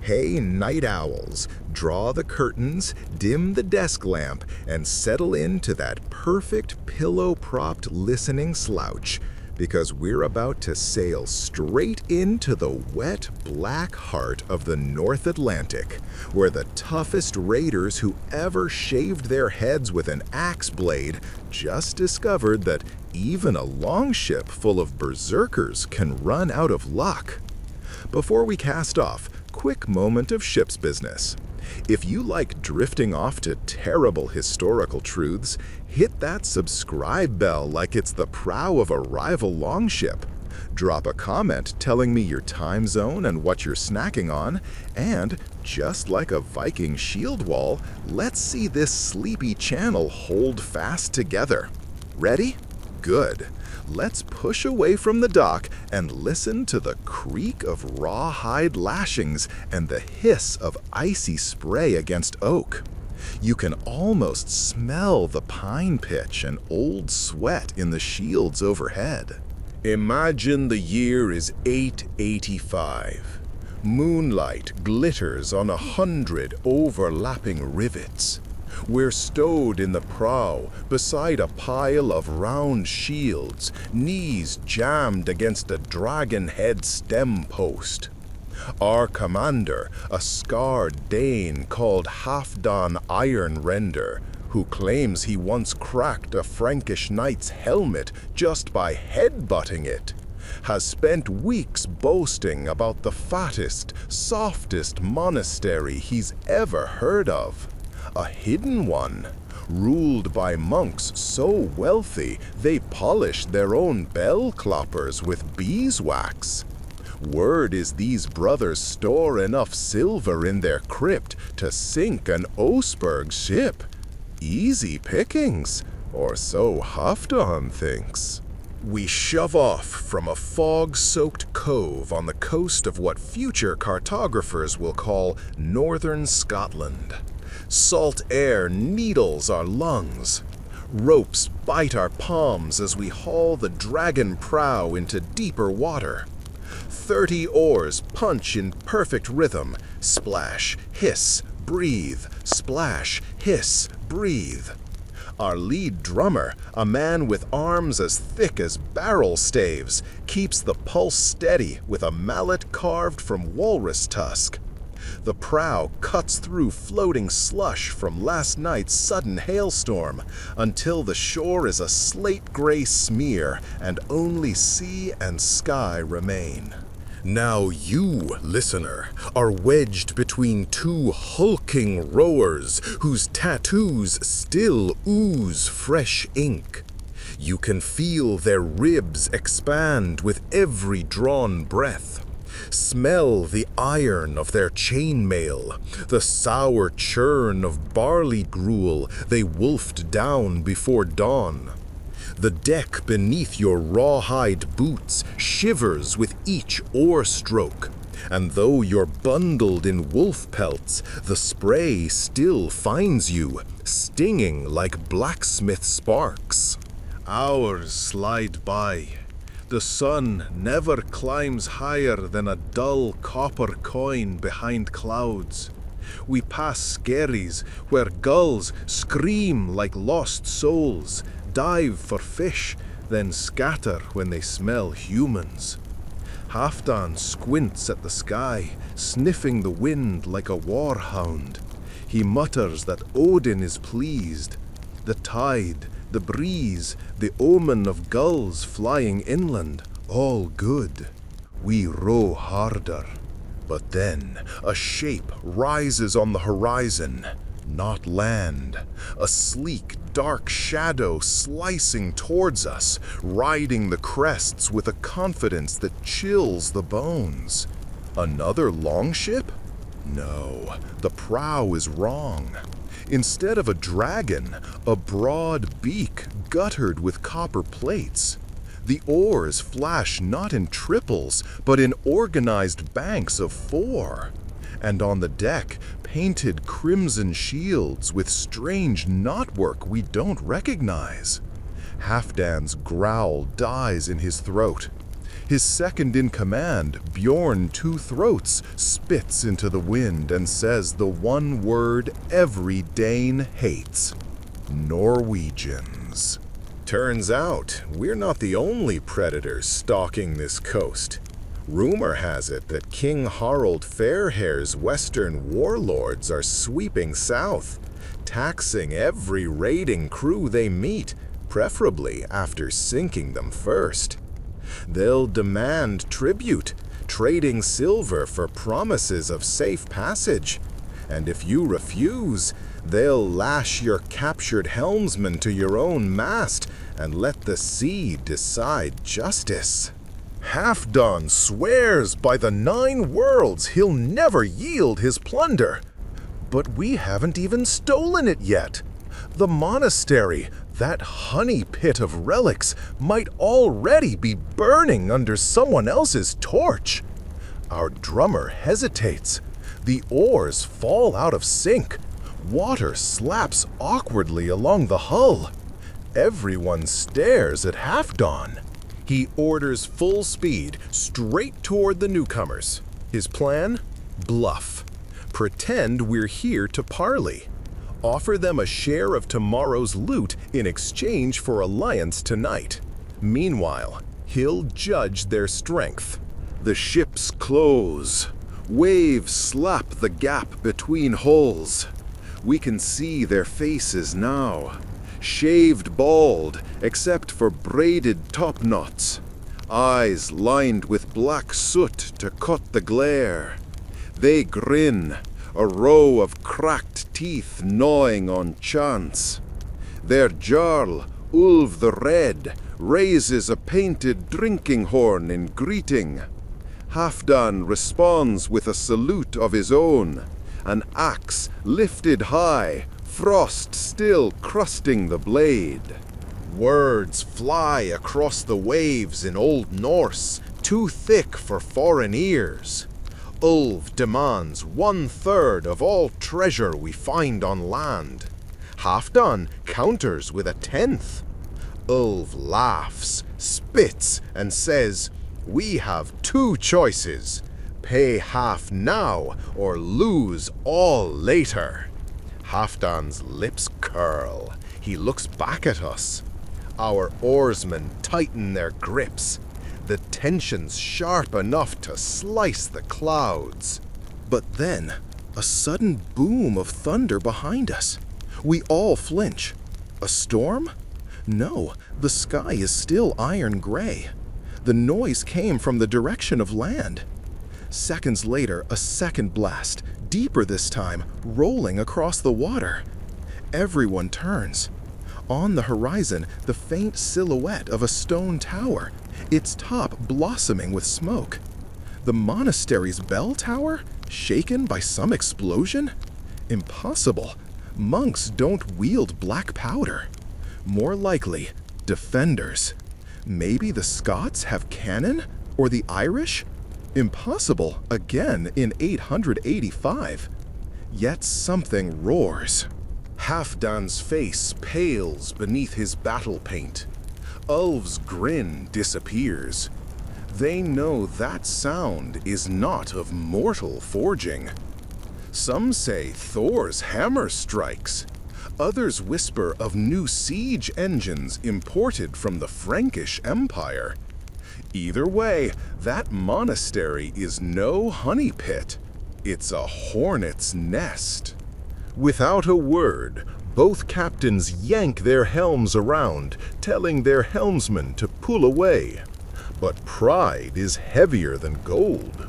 Hey, night owls, draw the curtains, dim the desk lamp, and settle into that perfect pillow-propped listening slouch, because we're about to sail straight into the wet, black heart of the North Atlantic, where the toughest raiders who ever shaved their heads with an axe blade just discovered that even a longship full of berserkers can run out of luck. Before we cast off, quick moment of ship's business. If you like drifting off to terrible historical truths, hit that subscribe bell like it's the prow of a rival longship. Drop a comment telling me your time zone and what you're snacking on, and just like a Viking shield wall, let's see this sleepy channel hold fast together. Ready? Good. Let's push away from the dock and listen to the creak of rawhide lashings and the hiss of icy spray against oak. You can almost smell the pine pitch and old sweat in the shields overhead. Imagine the year is 885. Moonlight glitters on 100 overlapping rivets. We're stowed in the prow, beside a pile of round shields, knees jammed against a dragon-head stem post. Our commander, a scarred Dane called Halfdan Ironrender, who claims he once cracked a Frankish knight's helmet just by headbutting it, has spent weeks boasting about the fattest, softest monastery he's ever heard of. A hidden one, ruled by monks so wealthy they polished their own bell cloppers with beeswax. Word is these brothers store enough silver in their crypt to sink an Oseberg ship. Easy pickings, or so Halfdan thinks. We shove off from a fog-soaked cove on the coast of what future cartographers will call northern Scotland. Salt air needles our lungs. Ropes bite our palms as we haul the dragon prow into deeper water. 30 oars punch in perfect rhythm. Splash, hiss, breathe. Splash, hiss, breathe. Our lead drummer, a man with arms as thick as barrel staves, keeps the pulse steady with a mallet carved from walrus tusk. The prow cuts through floating slush from last night's sudden hailstorm until the shore is a slate-gray smear and only sea and sky remain. Now you, listener, are wedged between two hulking rowers whose tattoos still ooze fresh ink. You can feel their ribs expand with every drawn breath. Smell the iron of their chainmail, the sour churn of barley gruel they wolfed down before dawn. The deck beneath your rawhide boots shivers with each oar stroke, and though you're bundled in wolf pelts, the spray still finds you, stinging like blacksmith sparks. Hours slide by. The sun never climbs higher than a dull copper coin behind clouds. We pass skerries where gulls scream like lost souls, dive for fish, then scatter when they smell humans. Halfdan squints at the sky, sniffing the wind like a warhound. He mutters that Odin is pleased. The tide, the breeze, the omen of gulls flying inland, all good. We row harder. But then a shape rises on the horizon. Not land. A sleek, dark shadow slicing towards us, riding the crests with a confidence that chills the bones. Another longship? No, the prow is wrong. Instead of a dragon, a broad beak guttered with copper plates. The oars flash not in triples, but in organized banks of 4. And on the deck, painted crimson shields with strange knotwork we don't recognize. Halfdan's growl dies in his throat. His second-in-command, Bjorn Two Throats, spits into the wind and says the one word every Dane hates: Norwegians. Turns out, we're not the only predators stalking this coast. Rumor has it that King Harald Fairhair's western warlords are sweeping south, taxing every raiding crew they meet, preferably after sinking them first. They'll demand tribute, trading silver for promises of safe passage. And if you refuse, they'll lash your captured helmsman to your own mast and let the sea decide justice. Halfdan swears by the 9 worlds he'll never yield his plunder. But we haven't even stolen it yet. The monastery, that honey pit of relics, might already be burning under someone else's torch. Our drummer hesitates. The oars fall out of sync. Water slaps awkwardly along the hull. Everyone stares at Halfdan. He orders full speed straight toward the newcomers. His plan? Bluff. Pretend we're here to parley. Offer them a share of tomorrow's loot in exchange for alliance tonight. Meanwhile, he'll judge their strength. The ships close. Waves slap the gap between hulls. We can see their faces now. Shaved bald, except for braided topknots. Eyes lined with black soot to cut the glare. They grin, a row of cracked teeth gnawing on chance. Their Jarl, Ulv the Red, raises a painted drinking horn in greeting. Halfdan responds with a salute of his own, an axe lifted high, frost still crusting the blade. Words fly across the waves in Old Norse, too thick for foreign ears. Ulv demands 1/3 of all treasure we find on land. Halfdan counters with 1/10. Ulv laughs, spits, and says, "We have 2 choices. Pay half now or lose all later." Halfdan's lips curl. He looks back at us. Our oarsmen tighten their grips. The tension's sharp enough to slice the clouds. But then, a sudden boom of thunder behind us. We all flinch. A storm? No, the sky is still iron gray. The noise came from the direction of land. Seconds later, a second blast, deeper this time, rolling across the water. Everyone turns. On the horizon, the faint silhouette of a stone tower, its top blossoming with smoke. The monastery's bell tower, shaken by some explosion? Impossible. Monks don't wield black powder. More likely, defenders. Maybe the Scots have cannon? Or the Irish? Impossible, again in 885. Yet something roars. Halfdan's face pales beneath his battle paint. Ulv's grin disappears. They know that sound is not of mortal forging. Some say Thor's hammer strikes. Others whisper of new siege engines imported from the Frankish Empire. Either way, that monastery is no honey pit. It's a hornet's nest. Without a word, both captains yank their helms around, telling their helmsmen to pull away. But pride is heavier than gold.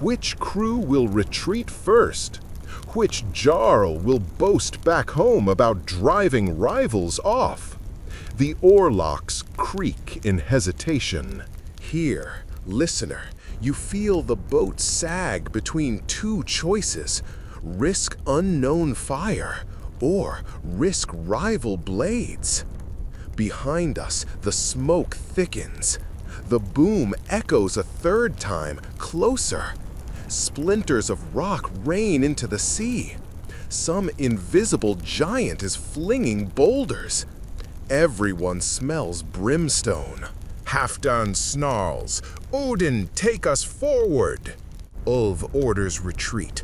Which crew will retreat first? Which Jarl will boast back home about driving rivals off? The oarlocks creak in hesitation. Here, listener, you feel the boat sag between 2 choices. Risk unknown fire, or risk rival blades. Behind us, the smoke thickens. The boom echoes a 3rd time, closer. Splinters of rock rain into the sea. Some invisible giant is flinging boulders. Everyone smells brimstone. Halfdan snarls, "Odin, take us forward!" Ulv orders retreat.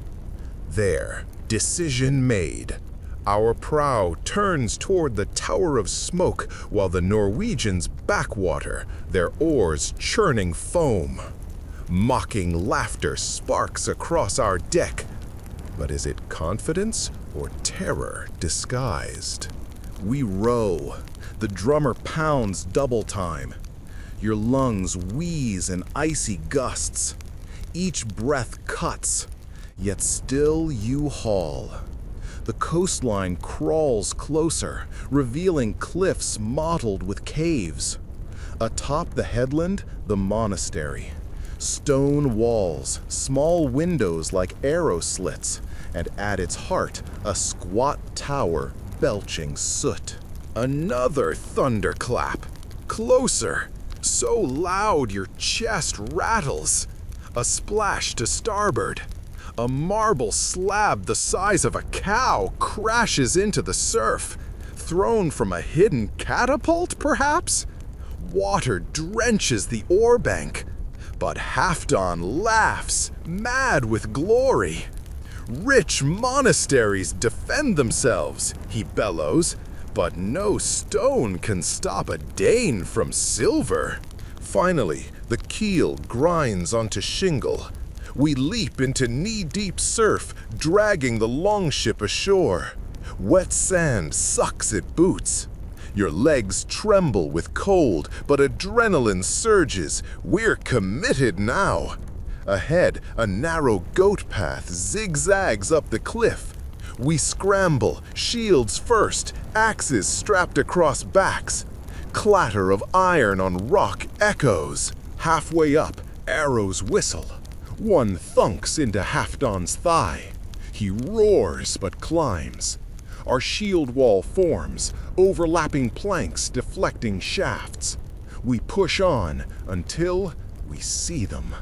There, decision made. Our prow turns toward the Tower of Smoke while the Norwegians backwater, their oars churning foam. Mocking laughter sparks across our deck. But is it confidence or terror disguised? We row. The drummer pounds double time. Your lungs wheeze in icy gusts. Each breath cuts, yet still you haul. The coastline crawls closer, revealing cliffs mottled with caves. Atop the headland, the monastery. Stone walls, small windows like arrow slits, and at its heart, a squat tower belching soot. Another thunderclap. Closer. So loud your chest rattles. A splash to starboard. A marble slab the size of a cow crashes into the surf. Thrown from a hidden catapult, perhaps? Water drenches the oar bank. But Halfdan laughs, mad with glory. Rich monasteries defend themselves, he bellows, but no stone can stop a Dane from silver. Finally, the keel grinds onto shingle. We leap into knee-deep surf, dragging the longship ashore. Wet sand sucks at boots. Your legs tremble with cold, but adrenaline surges. We're committed now. Ahead, a narrow goat path zigzags up the cliff. We scramble, shields first, axes strapped across backs. Clatter of iron on rock echoes. Halfway up, arrows whistle. One thunks into Halfdan's thigh. He roars but climbs. Our shield wall forms, overlapping planks deflecting shafts. We push on until we see them.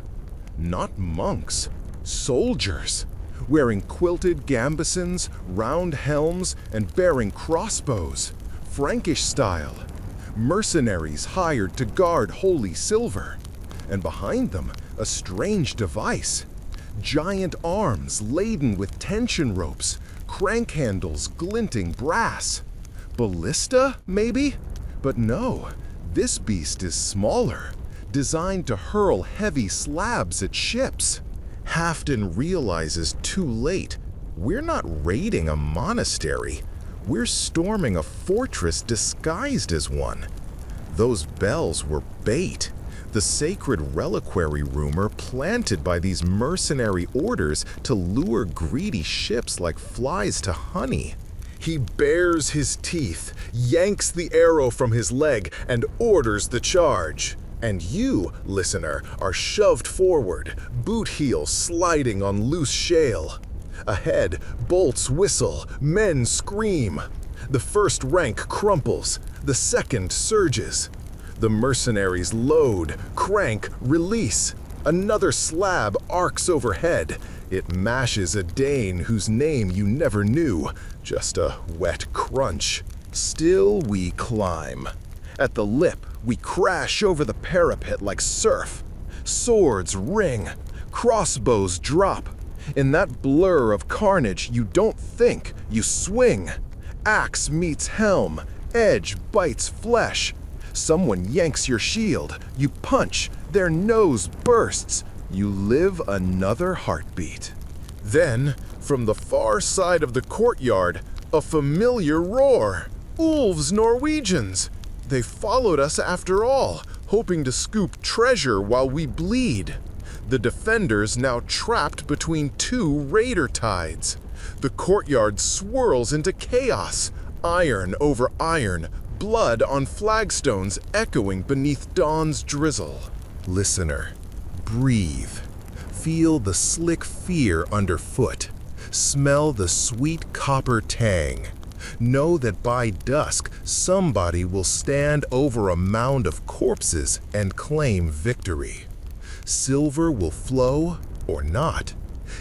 Not monks, soldiers, wearing quilted gambesons, round helms, and bearing crossbows, Frankish style. Mercenaries hired to guard holy silver. And behind them, a strange device. Giant arms laden with tension ropes, crank handles glinting brass. Ballista, maybe? But no, this beast is smaller, designed to hurl heavy slabs at ships. Halfdan realizes too late, we're not raiding a monastery. We're storming a fortress disguised as one. Those bells were bait. The sacred reliquary rumor planted by these mercenary orders to lure greedy ships like flies to honey. He bares his teeth, yanks the arrow from his leg, and orders the charge. And you, listener, are shoved forward, boot heel sliding on loose shale. Ahead, bolts whistle, men scream. The first rank crumples, the second surges. The mercenaries load, crank, release. Another slab arcs overhead. It mashes a Dane whose name you never knew, just a wet crunch. Still we climb. At the lip, we crash over the parapet like surf. Swords ring, crossbows drop. In that blur of carnage, you don't think, you swing. Axe meets helm, edge bites flesh. Someone yanks your shield, you punch, their nose bursts. You live another heartbeat. Then, from the far side of the courtyard, a familiar roar. Ulv's Norwegians! They followed us after all, hoping to scoop treasure while we bleed. The defenders now trapped between two raider tides. The courtyard swirls into chaos, iron over iron, blood on flagstones echoing beneath dawn's drizzle. Listener, breathe. Feel the slick fear underfoot. Smell the sweet copper tang. Know that by dusk, somebody will stand over a mound of corpses and claim victory. Silver will flow or not.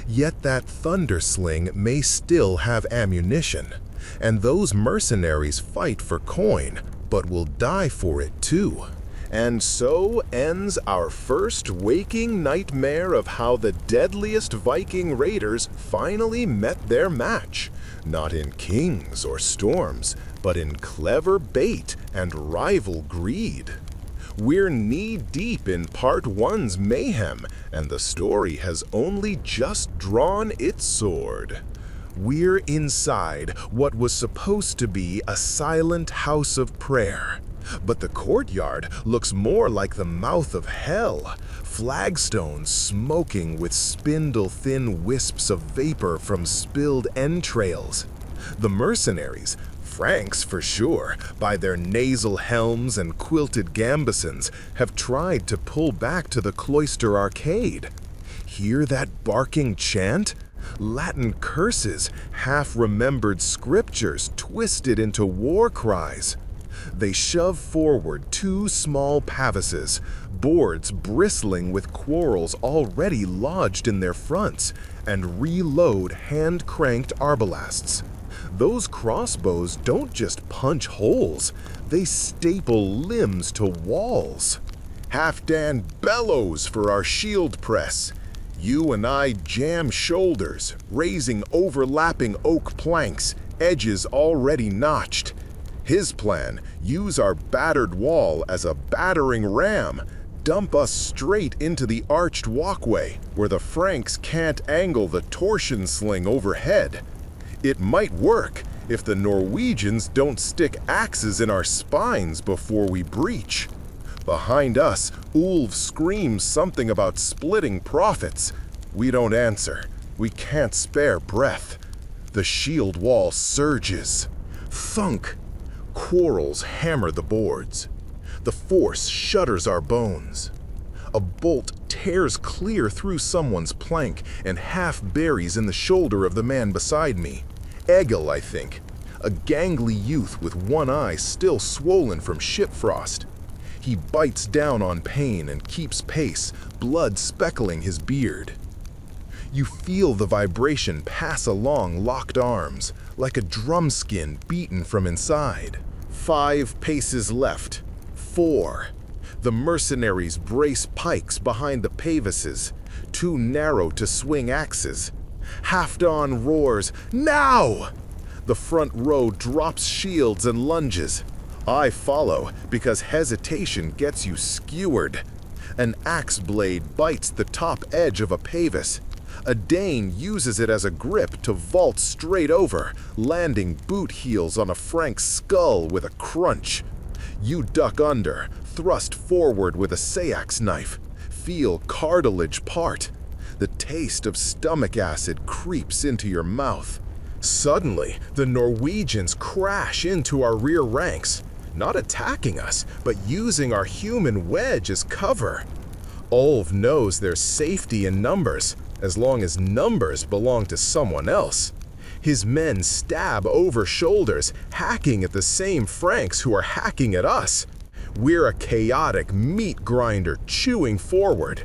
Yet that thundersling may still have ammunition. And those mercenaries fight for coin, but will die for it too. And so ends our first waking nightmare of how the deadliest Viking raiders finally met their match. Not in kings or storms, but in clever bait and rival greed. We're knee-deep in Part 1's mayhem, and the story has only just drawn its sword. We're inside what was supposed to be a silent house of prayer. But the courtyard looks more like the mouth of hell, flagstones smoking with spindle-thin wisps of vapor from spilled entrails. The mercenaries, Franks for sure, by their nasal helms and quilted gambesons, have tried to pull back to the cloister arcade. Hear that barking chant? Latin curses, half-remembered scriptures twisted into war cries. They shove forward two small pavises, boards bristling with quarrels already lodged in their fronts, and reload hand-cranked arbalasts. Those crossbows don't just punch holes, they staple limbs to walls. Halfdan bellows for our shield press. You and I jam shoulders, raising overlapping oak planks, edges already notched. His plan, use our battered wall as a battering ram, dump us straight into the arched walkway where the Franks can't angle the torsion sling overhead. It might work if the Norwegians don't stick axes in our spines before we breach. Behind us, Ulf screams something about splitting profits. We don't answer. We can't spare breath. The shield wall surges. Thunk! Quarrels hammer the boards. The force shudders our bones. A bolt tears clear through someone's plank and half buries in the shoulder of the man beside me. Egil, I think. A gangly youth with one eye still swollen from ship frost. He bites down on pain and keeps pace, blood speckling his beard. You feel the vibration pass along locked arms, like a drum skin beaten from inside. 5 paces left. 4. The mercenaries brace pikes behind the pavises, too narrow to swing axes. Halfdan roars, "Now!" The front row drops shields and lunges. I follow, because hesitation gets you skewered. An axe blade bites the top edge of a pavis. A Dane uses it as a grip to vault straight over, landing boot heels on a Frank's skull with a crunch. You duck under, thrust forward with a Sayax knife, feel cartilage part. The taste of stomach acid creeps into your mouth. Suddenly, the Norwegians crash into our rear ranks, not attacking us, but using our human wedge as cover. Ulf knows there's safety in numbers, as long as numbers belong to someone else. His men stab over shoulders, hacking at the same Franks who are hacking at us. We're a chaotic meat grinder chewing forward.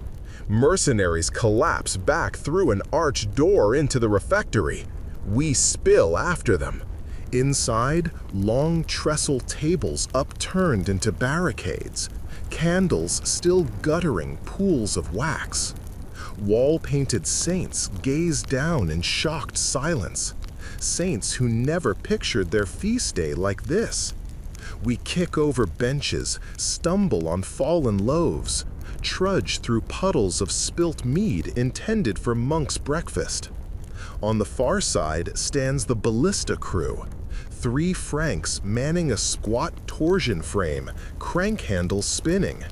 Mercenaries collapse back through an arched door into the refectory. We spill after them. Inside, long trestle tables upturned into barricades, candles still guttering pools of wax. Wall-painted saints gaze down in shocked silence. Saints who never pictured their feast day like this. We kick over benches, stumble on fallen loaves, trudge through puddles of spilt mead intended for monks' breakfast. On the far side stands the ballista crew, 3 Franks manning a squat torsion frame, crank handles spinning.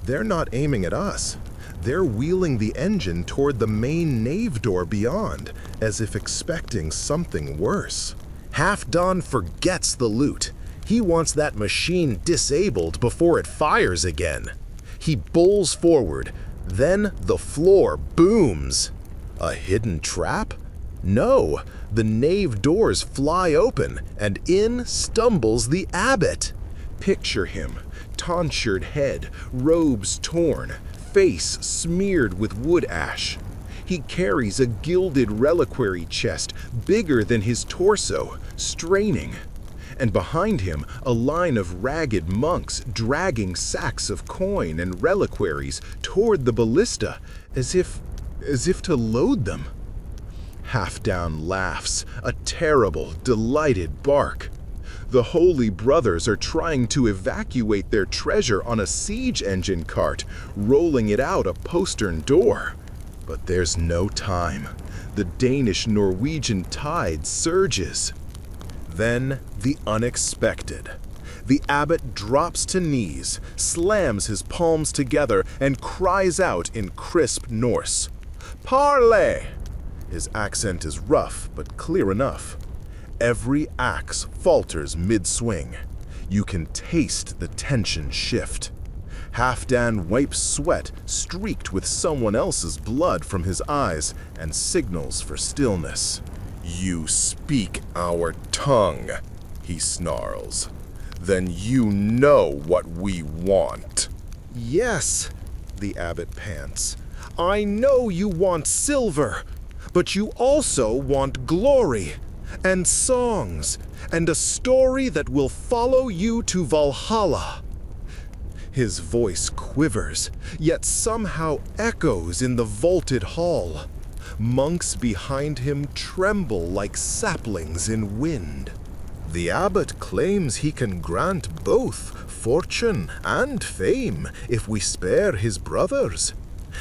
They're not aiming at us. They're wheeling the engine toward the main nave door beyond, as if expecting something worse. Halfdan forgets the loot. He wants that machine disabled before it fires again. He bowls forward. Then the floor booms. A hidden trap? No, the nave doors fly open, and in stumbles the abbot. Picture him, tonsured head, robes torn, face smeared with wood ash. He carries a gilded reliquary chest bigger than his torso, straining. and behind him a line of ragged monks dragging sacks of coin and reliquaries toward the ballista, as if to load them. Halfdan laughs, a terrible, delighted bark. The Holy Brothers are trying to evacuate their treasure on a siege engine cart, rolling it out a postern door. But there's no time. The Danish-Norwegian tide surges. Then the unexpected. The abbot drops to knees, slams his palms together, and cries out in crisp Norse, "Parley!" His accent is rough, but clear enough. Every axe falters mid-swing. You can taste the tension shift. Halfdan wipes sweat streaked with someone else's blood from his eyes and signals for stillness. "You speak our tongue," he snarls. "Then you know what we want." "Yes," the abbot pants. "I know you want silver, but you also want glory, and songs, and a story that will follow you to Valhalla." His voice quivers, yet somehow echoes in the vaulted hall. Monks behind him tremble like saplings in wind. The abbot claims he can grant both fortune and fame if we spare his brothers.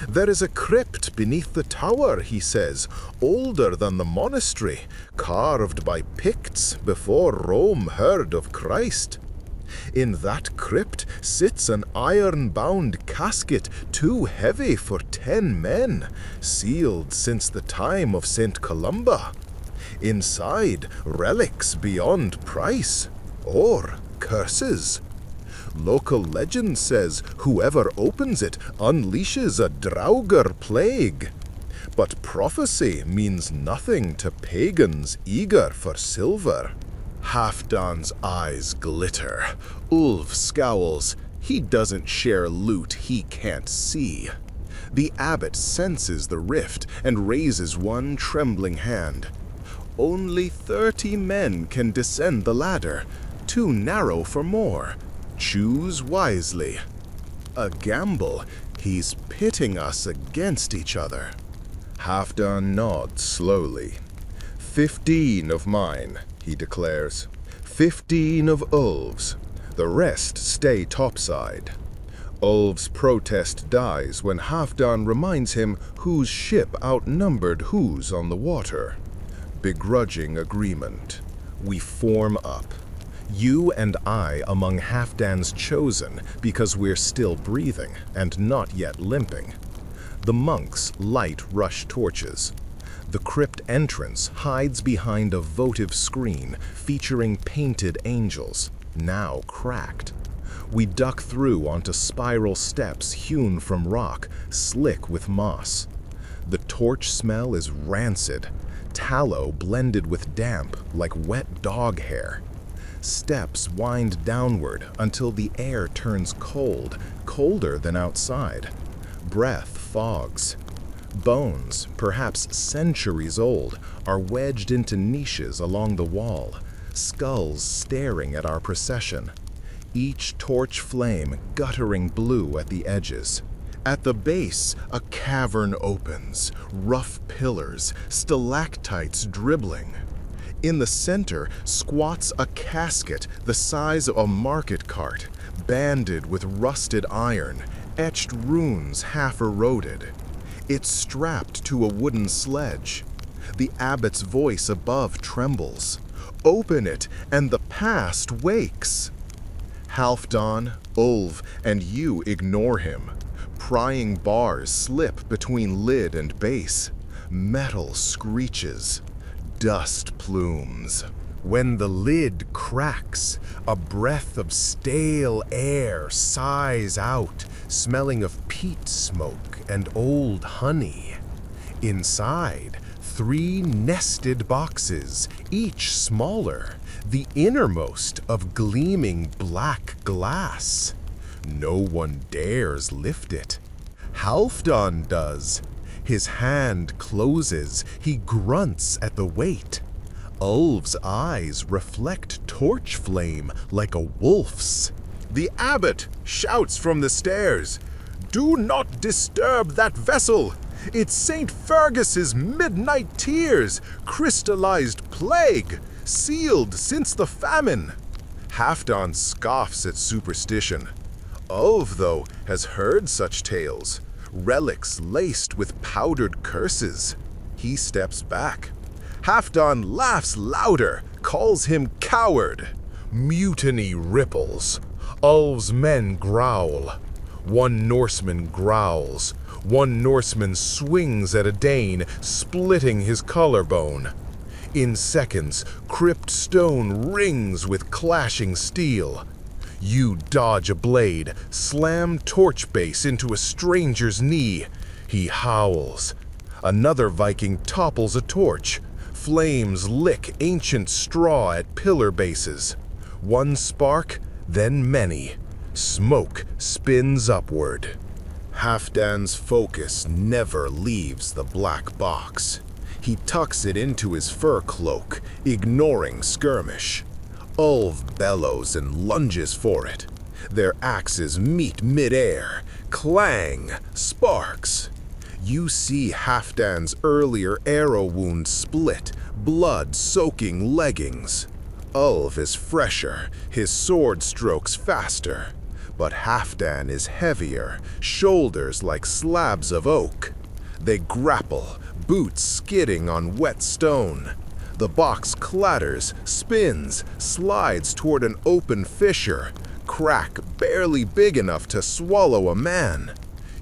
There is a crypt beneath the tower, he says, older than the monastery, carved by Picts before Rome heard of Christ. In that crypt sits an iron-bound casket too heavy for 10 men, sealed since the time of St. Columba. Inside, relics beyond price, or curses. Local legend says whoever opens it unleashes a Draugr plague. But prophecy means nothing to pagans eager for silver. Halfdan's eyes glitter. Ulf scowls. He doesn't share loot he can't see. The abbot senses the rift and raises one trembling hand. Only 30 men can descend the ladder, too narrow for more. Choose wisely. A gamble. He's pitting us against each other. Halfdan nods slowly. 15 of mine, he declares. 15 of Ulf's. The rest stay topside. Ulf's protest dies when Halfdan reminds him whose ship outnumbered whose on the water. Begrudging agreement. We form up. You and I among Halfdan's chosen because we're still breathing and not yet limping. The monks light rush torches. The crypt entrance hides behind a votive screen featuring painted angels, now cracked. We duck through onto spiral steps hewn from rock, slick with moss. The torch smell is rancid, tallow blended with damp like wet dog hair. Steps wind downward until the air turns cold, colder than outside. Breath fogs. Bones, perhaps centuries old, are wedged into niches along the wall, skulls staring at our procession. Each torch flame guttering blue at the edges. At the base, a cavern opens, rough pillars, stalactites dribbling. In the center squats a casket the size of a market cart, banded with rusted iron, etched runes half eroded. It's strapped to a wooden sledge. The abbot's voice above trembles. Open it, and the past wakes. Halfdan, Ulf, and you ignore him. Prying bars slip between lid and base. Metal screeches. Dust plumes. When the lid cracks, a breath of stale air sighs out, smelling of peat smoke and old honey. Inside, 3 nested boxes, each smaller, the innermost of gleaming black glass. No one dares lift it. Halfdan does. His hand closes, he grunts at the weight. Ulf's eyes reflect torch flame like a wolf's. The abbot shouts from the stairs, "Do not disturb that vessel! It's St. Fergus's midnight tears, crystallized plague, sealed since the famine." Halfdan scoffs at superstition. Ulf, though, has heard such tales, relics laced with powdered curses. He steps back. Halfdan laughs louder, calls him coward. Mutiny ripples. Ulf's men growl. One Norseman growls. One Norseman swings at a Dane, splitting his collarbone. In seconds, crypt stone rings with clashing steel. You dodge a blade, slam torch base into a stranger's knee. He howls. Another Viking topples a torch. Flames lick ancient straw at pillar bases. One spark, then many. Smoke spins upward. Halfdan's focus never leaves the black box. He tucks it into his fur cloak, ignoring skirmish. Ulf bellows and lunges for it. Their axes meet midair. Clang! Sparks! You see Halfdan's earlier arrow wound split, blood soaking leggings. Ulf is fresher, his sword strokes faster. But Halfdan is heavier, shoulders like slabs of oak. They grapple, boots skidding on wet stone. The box clatters, spins, slides toward an open fissure, crack barely big enough to swallow a man.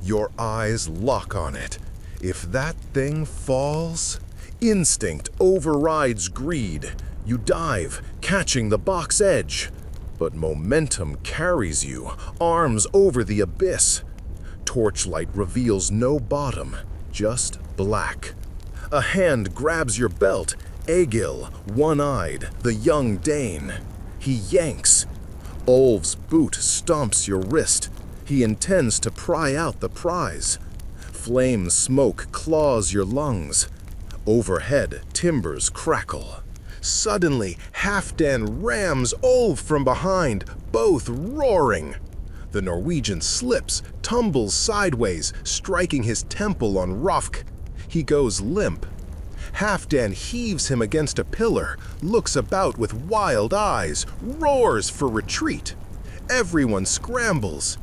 Your eyes lock on it. If that thing falls, instinct overrides greed. You dive, catching the box edge. But momentum carries you, arms over the abyss. Torchlight reveals no bottom, just black. A hand grabs your belt, Egil, one-eyed, the young Dane. He yanks. Ulf's boot stomps your wrist. He intends to pry out the prize. Flame smoke claws your lungs. Overhead, timbers crackle. Suddenly, Halfdan rams Ulf from behind, both roaring. The Norwegian slips, tumbles sideways, striking his temple on Rofk. He goes limp. Halfdan heaves him against a pillar, looks about with wild eyes, roars for retreat. Everyone scrambles.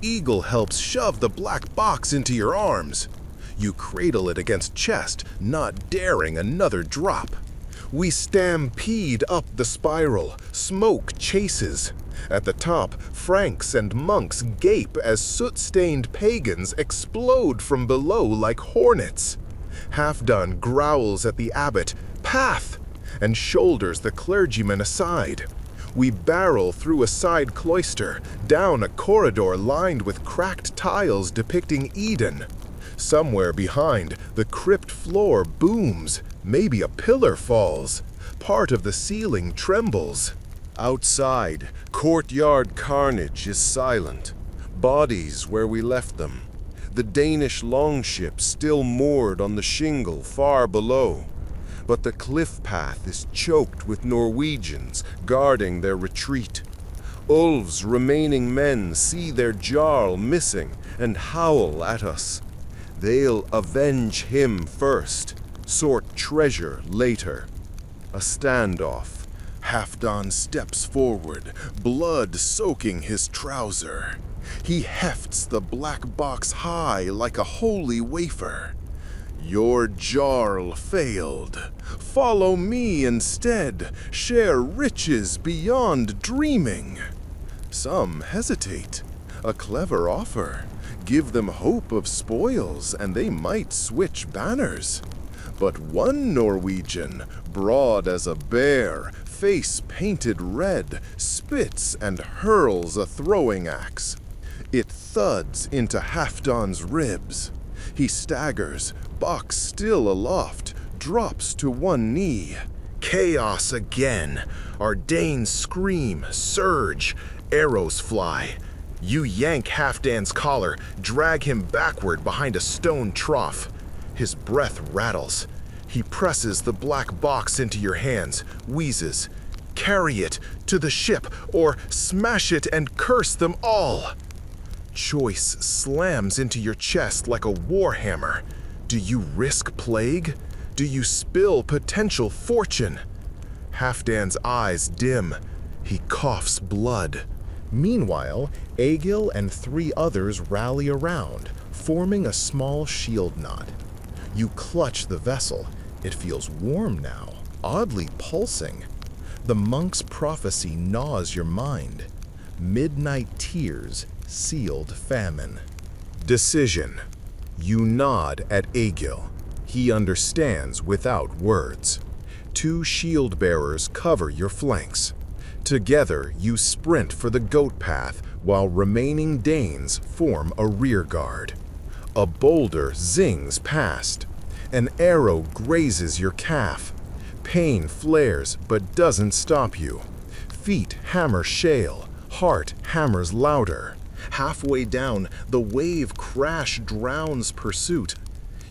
Eagle helps shove the black box into your arms. You cradle it against chest, not daring another drop. We stampede up the spiral. Smoke chases. At the top, Franks and monks gape as soot-stained pagans explode from below like hornets. Halfdan growls at the abbot, "Path!" and shoulders the clergyman aside. We barrel through a side cloister, down a corridor lined with cracked tiles depicting Eden. Somewhere behind, the crypt floor booms. Maybe a pillar falls. Part of the ceiling trembles. Outside, courtyard carnage is silent. Bodies where we left them. The Danish longship still moored on the shingle far below. But the cliff path is choked with Norwegians guarding their retreat. Ulf's remaining men see their Jarl missing and howl at us. They'll avenge him first, sort treasure later. A standoff. Halfdan steps forward, blood soaking his trouser. He hefts the black box high like a holy wafer. Your Jarl failed. Follow me instead. Share riches beyond dreaming. Some hesitate. A clever offer. Give them hope of spoils, and they might switch banners. But one Norwegian, broad as a bear, face painted red, spits and hurls a throwing axe. It thuds into Halfdan's ribs. He staggers, box still aloft, drops to one knee. Chaos again. Our Danes scream, surge, arrows fly. You yank Halfdan's collar, drag him backward behind a stone trough. His breath rattles. He presses the black box into your hands, wheezes. Carry it to the ship, or smash it and curse them all. Choice slams into your chest like a warhammer. Do you risk plague? Do you spill potential fortune? Halfdan's eyes dim. He coughs blood. Meanwhile, Egil and 3 others rally around, forming a small shield knot. You clutch the vessel. It feels warm now, oddly pulsing. The monk's prophecy gnaws your mind. Midnight tears, sealed famine. Decision. You nod at Egil. He understands without words. 2 shield bearers cover your flanks. Together, you sprint for the goat path while remaining Danes form a rear guard. A boulder zings past. An arrow grazes your calf. Pain flares but doesn't stop you. Feet hammer shale, heart hammers louder. Halfway down, the wave crash drowns pursuit.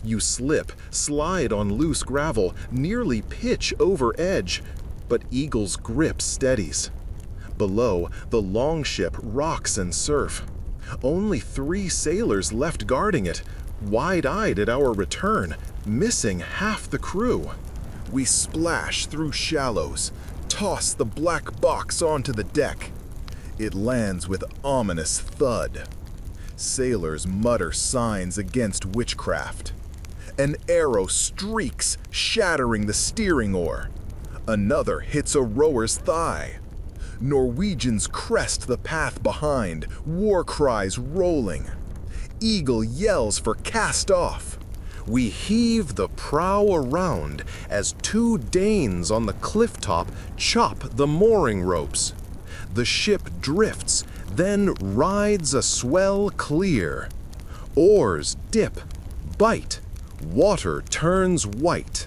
You slip, slide on loose gravel, nearly pitch over edge, but Eagle's grip steadies. Below, the longship rocks and surf. Only 3 sailors left guarding it, wide-eyed at our return, missing half the crew. We splash through shallows, toss the black box onto the deck. It lands with ominous thud. Sailors mutter signs against witchcraft. An arrow streaks, shattering the steering oar. Another hits a rower's thigh. Norwegians crest the path behind, war cries rolling. Eagle yells for cast off. We heave the prow around as 2 Danes on the cliff top chop the mooring ropes. The ship drifts, then rides a swell clear. Oars dip, bite, water turns white.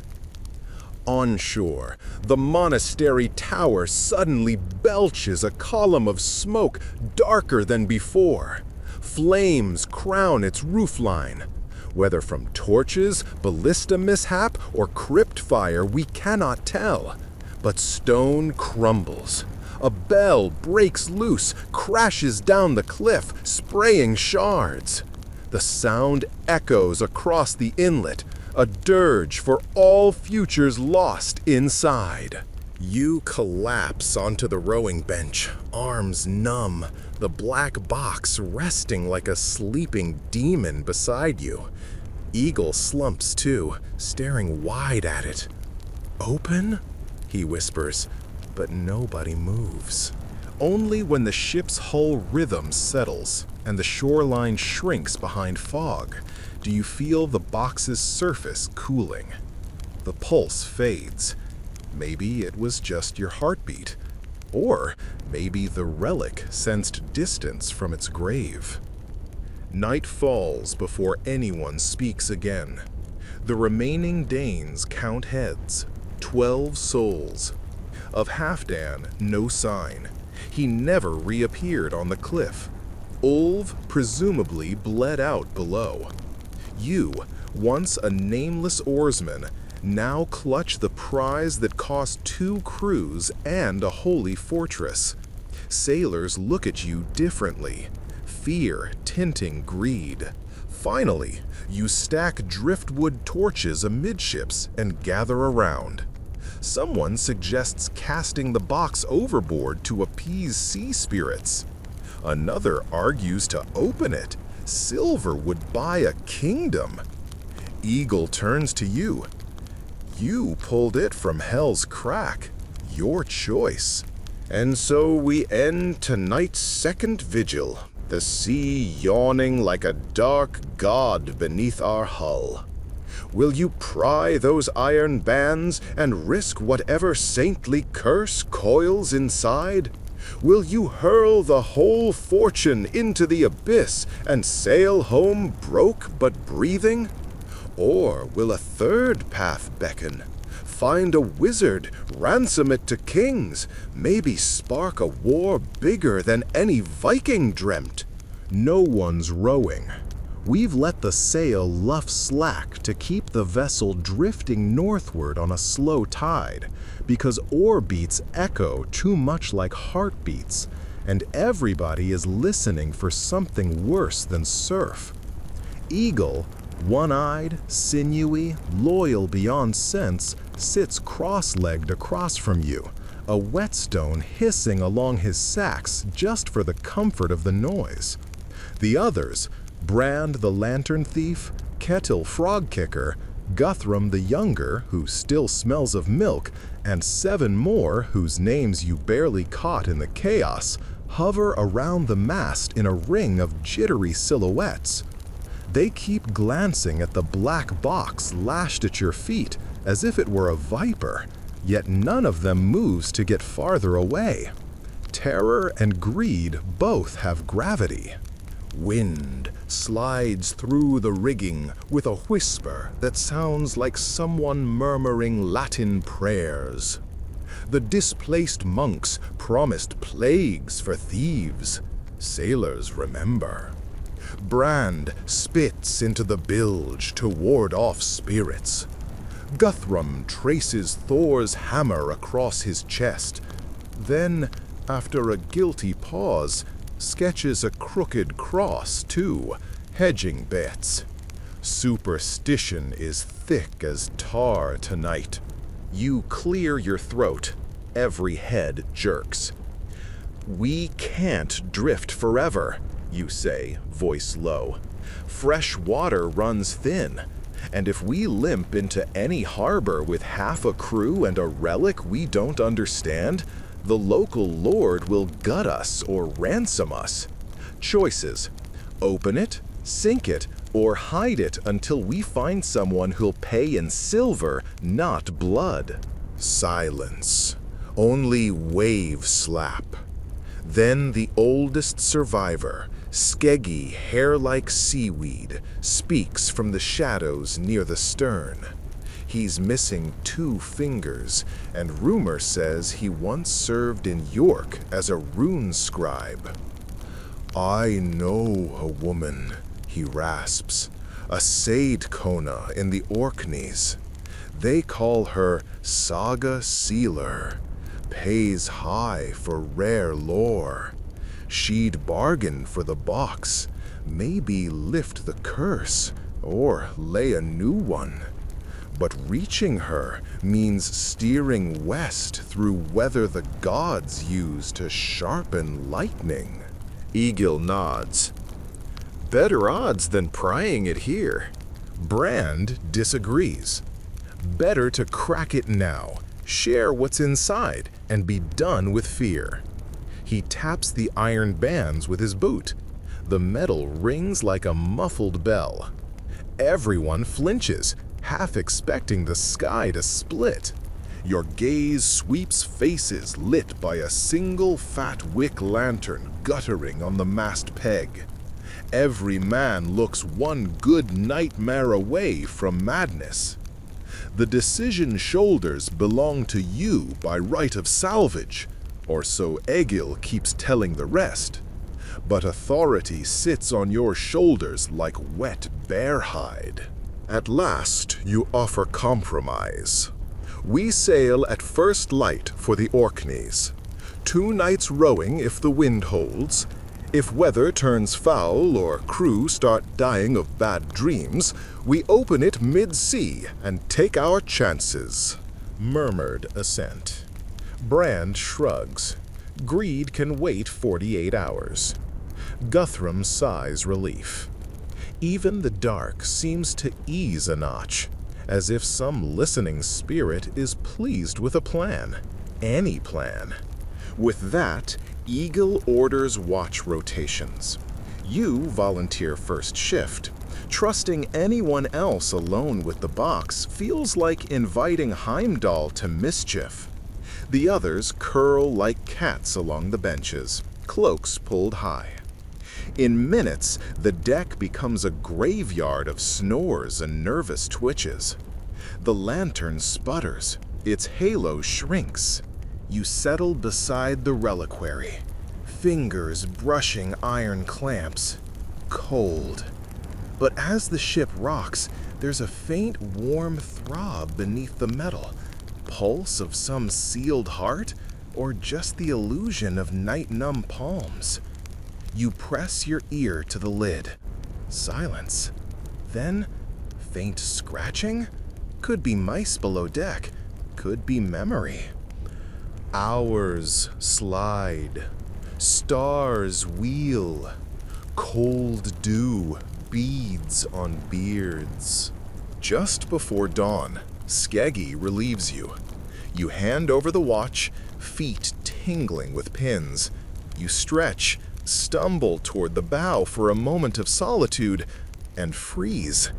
On shore, the monastery tower suddenly belches a column of smoke darker than before. Flames crown its roofline. Whether from torches, ballista mishap, or crypt fire, we cannot tell. But stone crumbles. A bell breaks loose, crashes down the cliff, spraying shards. The sound echoes across the inlet, a dirge for all futures lost inside. You collapse onto the rowing bench, arms numb, the black box resting like a sleeping demon beside you. Eagle slumps too, staring wide at it. Open? He whispers, but nobody moves. Only when the ship's hull rhythm settles and the shoreline shrinks behind fog do you feel the box's surface cooling. The pulse fades. Maybe it was just your heartbeat, or maybe the relic sensed distance from its grave. Night falls before anyone speaks again. The remaining Danes count heads, 12 souls. Of Halfdan, no sign. He never reappeared on the cliff. Ulv presumably bled out below. You, once a nameless oarsman, now clutch the prize that cost 2 crews and a holy fortress. Sailors look at you differently, fear tinting greed. Finally, you stack driftwood torches amidships and gather around. Someone suggests casting the box overboard to appease sea spirits. Another argues to open it. Silver would buy a kingdom. Eagle turns to you. You pulled it from hell's crack. Your choice. And so we end tonight's second vigil, the sea yawning like a dark god beneath our hull. Will you pry those iron bands and risk whatever saintly curse coils inside? Will you hurl the whole fortune into the abyss and sail home broke but breathing? Or will a third path beckon? Find a wizard, ransom it to kings, maybe spark a war bigger than any Viking dreamt? No one's rowing. We've let the sail luff slack to keep the vessel drifting northward on a slow tide, because oar beats echo too much like heartbeats, and everybody is listening for something worse than surf. Eagle, one-eyed, sinewy, loyal beyond sense, sits cross-legged across from you, a whetstone hissing along his sacks just for the comfort of the noise. The others, Brand the lantern thief, Kettle frog kicker, Guthrum the younger, who still smells of milk, and 7 more whose names you barely caught in the chaos, hover around the mast in a ring of jittery silhouettes. They keep glancing at the black box lashed at your feet as if it were a viper, yet none of them moves to get farther away. Terror and greed both have gravity. Wind slides through the rigging with a whisper that sounds like someone murmuring Latin prayers. The displaced monks promised plagues for thieves. Sailors remember. Brand spits into the bilge to ward off spirits. Guthrum traces Thor's hammer across his chest. Then, after a guilty pause, sketches a crooked cross, too, hedging bets. Superstition is thick as tar tonight. You clear your throat. Every head jerks. We can't drift forever, you say, voice low. Fresh water runs thin, and if we limp into any harbor with half a crew and a relic we don't understand, the local lord will gut us or ransom us. Choices: open it, sink it, or hide it until we find someone who'll pay in silver, not blood. Silence. Only wave slap. Then the oldest survivor, skeggy, hair-like seaweed, speaks from the shadows near the stern. He's missing 2 fingers, and rumor says he once served in York as a rune scribe. I know a woman, he rasps, a Sade Kona in the Orkneys. They call her Saga Sealer, pays high for rare lore. She'd bargain for the box, maybe lift the curse, or lay a new one. But reaching her means steering west through weather the gods use to sharpen lightning. Egil nods. Better odds than prying it here. Brand disagrees. Better to crack it now, share what's inside, and be done with fear. He taps the iron bands with his boot. The metal rings like a muffled bell. Everyone flinches, half expecting the sky to split. Your gaze sweeps faces lit by a single fat wick lantern guttering on the mast peg. Every man looks one good nightmare away from madness. The decision shoulders belong to you by right of salvage, or so Egil keeps telling the rest. But authority sits on your shoulders like wet bear hide. At last, you offer compromise. We sail at first light for the Orkneys. 2 nights rowing if the wind holds. If weather turns foul or crew start dying of bad dreams, we open it mid-sea and take our chances. Murmured assent. Brand shrugs. Greed can wait 48 hours. Guthrum sighs relief. Even the dark seems to ease a notch, as if some listening spirit is pleased with a plan. Any plan. With that, Eagle orders watch rotations. You volunteer first shift. Trusting anyone else alone with the box feels like inviting Heimdall to mischief. The others curl like cats along the benches, cloaks pulled high. In minutes, the deck becomes a graveyard of snores and nervous twitches. The lantern sputters, its halo shrinks. You settle beside the reliquary, fingers brushing iron clamps. Cold. But as the ship rocks, there's a faint, warm throb beneath the metal. Pulse of some sealed heart, or just the illusion of night-numb palms? You press your ear to the lid. Silence. Then, faint scratching? Could be mice below deck. Could be memory. Hours slide. Stars wheel. Cold dew beads on beards. Just before dawn, Skeggy relieves you. You hand over the watch, feet tingling with pins. You stretch, stumble toward the bow for a moment of solitude, and freeze.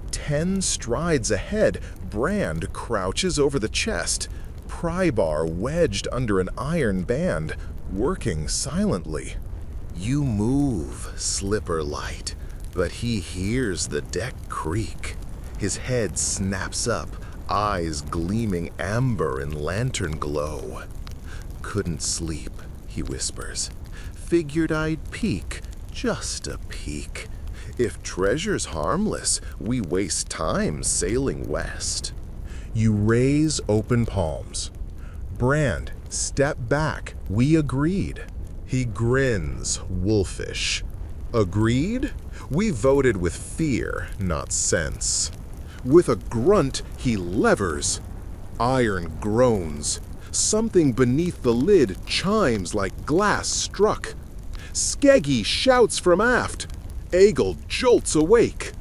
10 strides ahead, Brand crouches over the chest, pry bar wedged under an iron band, working silently. You move, slipper light, but he hears the deck creak. His head snaps up, eyes gleaming amber in lantern glow. Couldn't sleep, he whispers. Figured I'd peek, just a peek. If treasure's harmless, we waste time sailing west. You raise open palms. Brand, step back, we agreed. He grins, wolfish. Agreed? We voted with fear, not sense. With a grunt, he levers. Iron groans. Something beneath the lid chimes like glass struck. Skeggy shouts from aft. Egil jolts awake.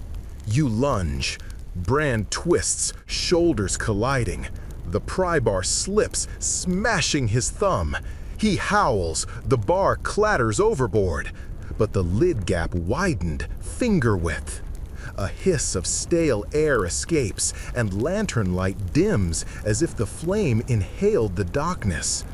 You lunge. Brand twists, shoulders colliding. The pry bar slips, smashing his thumb. He howls, the bar clatters overboard. But the lid gap widened, finger width. A hiss of stale air escapes, and lantern light dims as if the flame inhaled the darkness.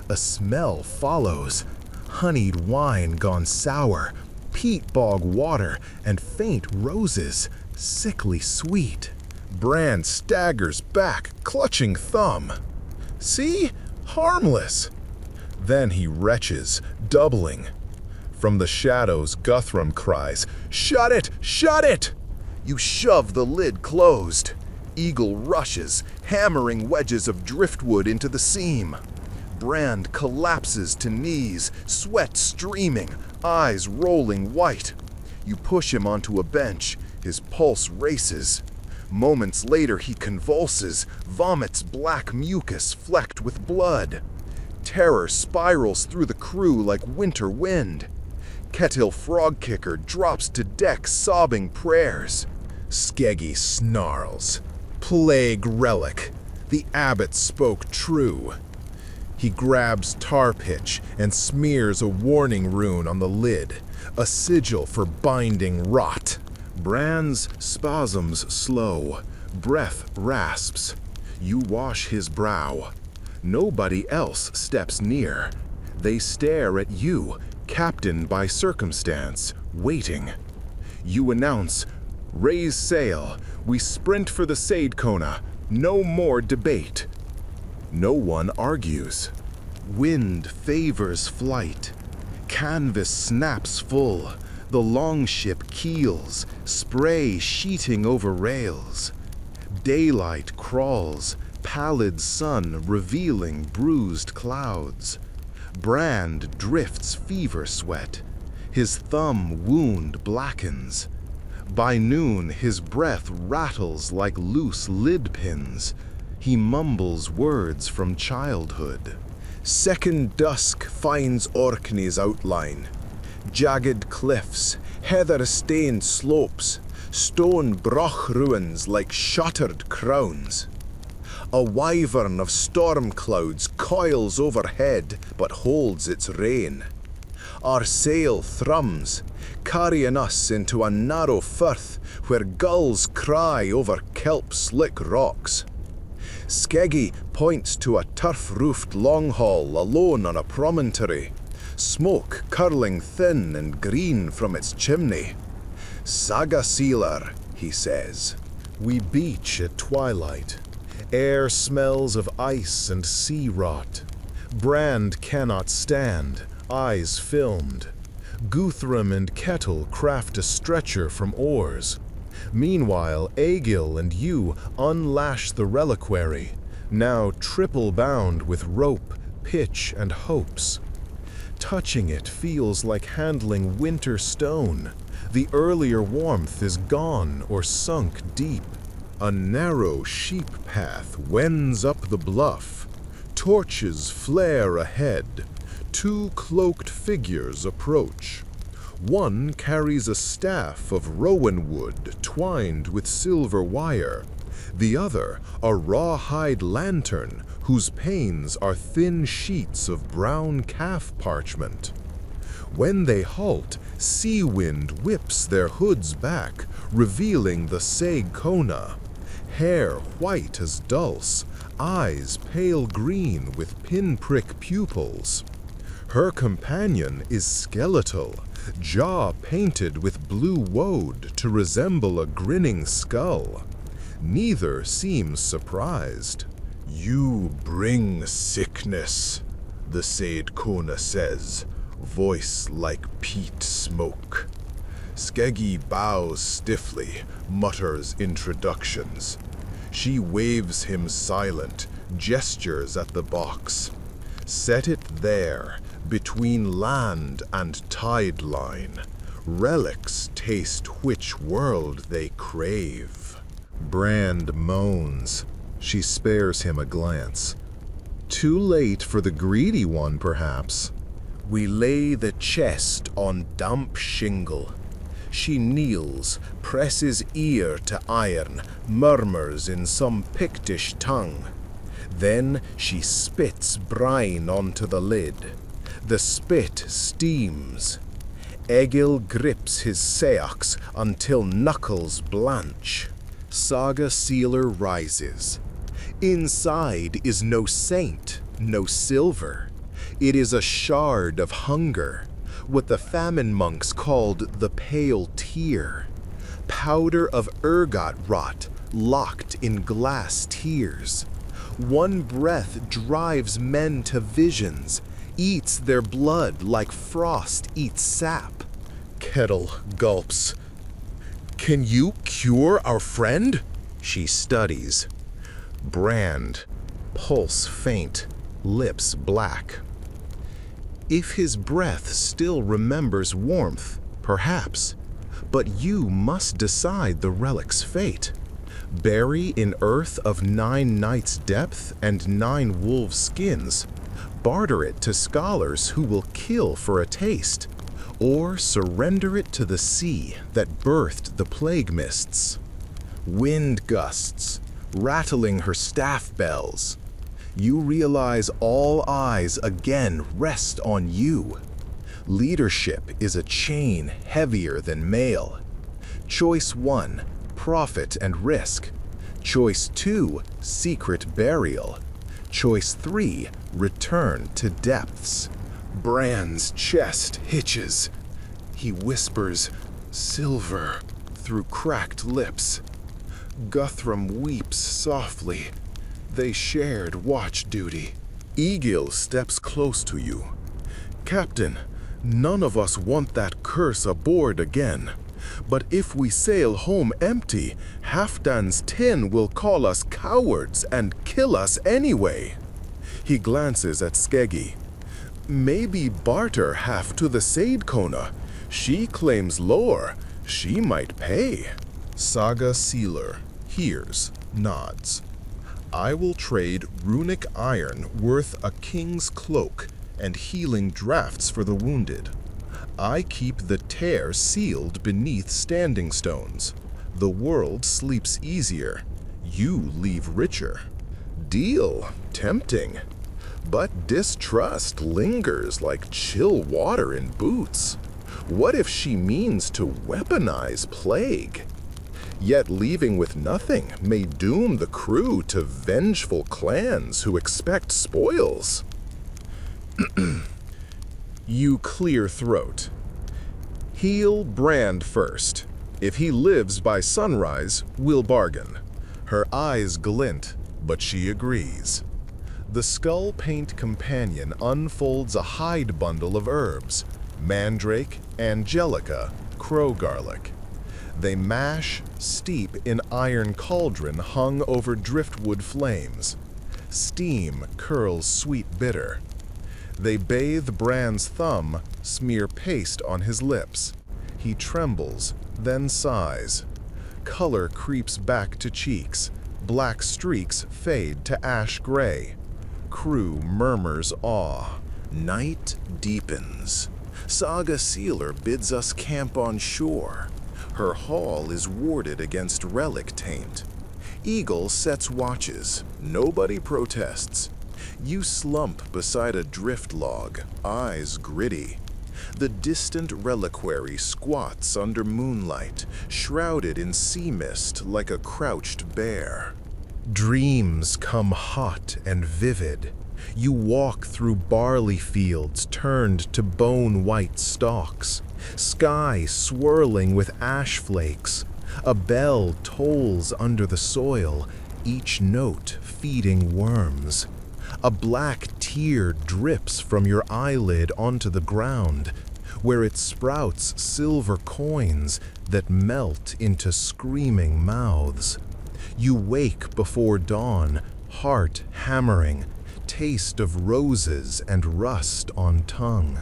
A smell follows. Honeyed wine gone sour, peat bog water, and faint roses, sickly sweet. Brand staggers back, clutching thumb. See? Harmless. Then he retches, doubling. From the shadows, Guthrum cries, "Shut it! Shut it!" You shove the lid closed. Egil rushes, hammering wedges of driftwood into the seam. Brand collapses to knees, sweat streaming, eyes rolling white. You push him onto a bench, his pulse races. Moments later he convulses, vomits black mucus flecked with blood. Terror spirals through the crew like winter wind. Ketil Frogkicker drops to deck sobbing prayers. Skeggy snarls. Plague relic. The abbot spoke true. He grabs tar pitch and smears a warning rune on the lid, a sigil for binding rot. Brand's spasms slow, breath rasps. You wash his brow. Nobody else steps near. They stare at you, captained by circumstance, waiting. You announce, "Raise sail, we sprint for the Saidkona, no more debate." No one argues. Wind favors flight. Canvas snaps full. The longship keels, spray sheeting over rails. Daylight crawls, pallid sun revealing bruised clouds. Brand drifts fever sweat. His thumb wound blackens. By noon his breath rattles like loose lid pins. He mumbles words from childhood. Second dusk finds Orkney's outline. Jagged cliffs, heather-stained slopes, stone broch ruins like shattered crowns. A wyvern of storm clouds coils overhead but holds its rein. Our sail thrums, carrying us into a narrow firth where gulls cry over kelp-slick rocks. Skeggy points to a turf-roofed long-haul alone on a promontory, smoke curling thin and green from its chimney. "Saga sealer," he says. We beach at twilight. Air smells of ice and sea rot. Brand cannot stand, eyes filmed. Guthrum and Ketil craft a stretcher from oars. Meanwhile, Egil and you unlash the reliquary, now triple bound with rope, pitch, and hopes. Touching it feels like handling winter stone. The earlier warmth is gone or sunk deep. A narrow sheep path wends up the bluff. Torches flare ahead. Two cloaked figures approach. One carries a staff of rowan wood twined with silver wire. The other, a rawhide lantern whose panes are thin sheets of brown calf parchment. When they halt, sea wind whips their hoods back, revealing the Seg Kona. Hair white as dulse, eyes pale green with pinprick pupils. Her companion is skeletal, jaw painted with blue woad to resemble a grinning skull. Neither seems surprised. "You bring sickness," the Seg Kona says, voice like peat smoke. Skeggi bows stiffly, mutters introductions. She waves him silent, gestures at the box. Set it there, between land and tide line. Relics taste which world they crave. Brand moans. She spares him a glance. Too late for the greedy one, perhaps. We lay the chest on damp shingle. She kneels, presses ear to iron, murmurs in some Pictish tongue. Then she spits brine onto the lid. The spit steams. Egil grips his seax until knuckles blanch. Saga Sealer rises. Inside is no saint, no silver. It is a shard of hunger, what the famine monks called the pale tear. Powder of ergot rot locked in glass tears. One breath drives men to visions, eats their blood like frost eats sap. Kettle gulps. "Can you cure our friend?" She studies. Brand, pulse faint, lips black. If his breath still remembers warmth, perhaps, but you must decide the relic's fate. Bury in earth of 9 nights' depth and 9 wolves' skins. Barter it to scholars who will kill for a taste, or surrender it to the sea that birthed the plague mists. Wind gusts, rattling her staff bells. You realize all eyes again rest on you. Leadership is a chain heavier than mail. Choice 1, profit and risk. Choice 2, secret burial. Choice 3, return to depths. Brand's chest hitches. He whispers, "Silver," through cracked lips. Guthrum weeps softly. They shared watch duty. Egil steps close to you. "Captain, none of us want that curse aboard again. But if we sail home empty, Halfdan's 10 will call us cowards and kill us anyway." He glances at Skeggi. "Maybe barter half to the Seg Kona. She claims lore. She might pay." Saga Sealer hears, nods. "I will trade runic iron worth a king's cloak and healing drafts for the wounded. I keep the tear sealed beneath standing stones. The world sleeps easier. You leave richer. Deal, tempting. But distrust lingers like chill water in boots. What if she means to weaponize plague? Yet leaving with nothing may doom the crew to vengeful clans who expect spoils." You clear throat. "Heal Brand first. If he lives by sunrise, we'll bargain." Her eyes glint, but she agrees. The skull paint companion unfolds a hide bundle of herbs: mandrake, angelica, crow garlic. They mash, steep in iron cauldron hung over driftwood flames. Steam curls sweet bitter. They bathe Bran's thumb, smear paste on his lips. He trembles, then sighs. Color creeps back to cheeks. Black streaks fade to ash gray. Crew murmurs awe. Night deepens. Saga Sealer bids us camp on shore. Her hall is warded against relic taint. Eagle sets watches. Nobody protests. You slump beside a drift log, eyes gritty. The distant reliquary squats under moonlight, shrouded in sea mist like a crouched bear. Dreams come hot and vivid. You walk through barley fields turned to bone-white stalks, sky swirling with ash flakes. A bell tolls under the soil, each note feeding worms. A black tear drips from your eyelid onto the ground, where it sprouts silver coins that melt into screaming mouths. You wake before dawn, heart hammering, taste of roses and rust on tongue.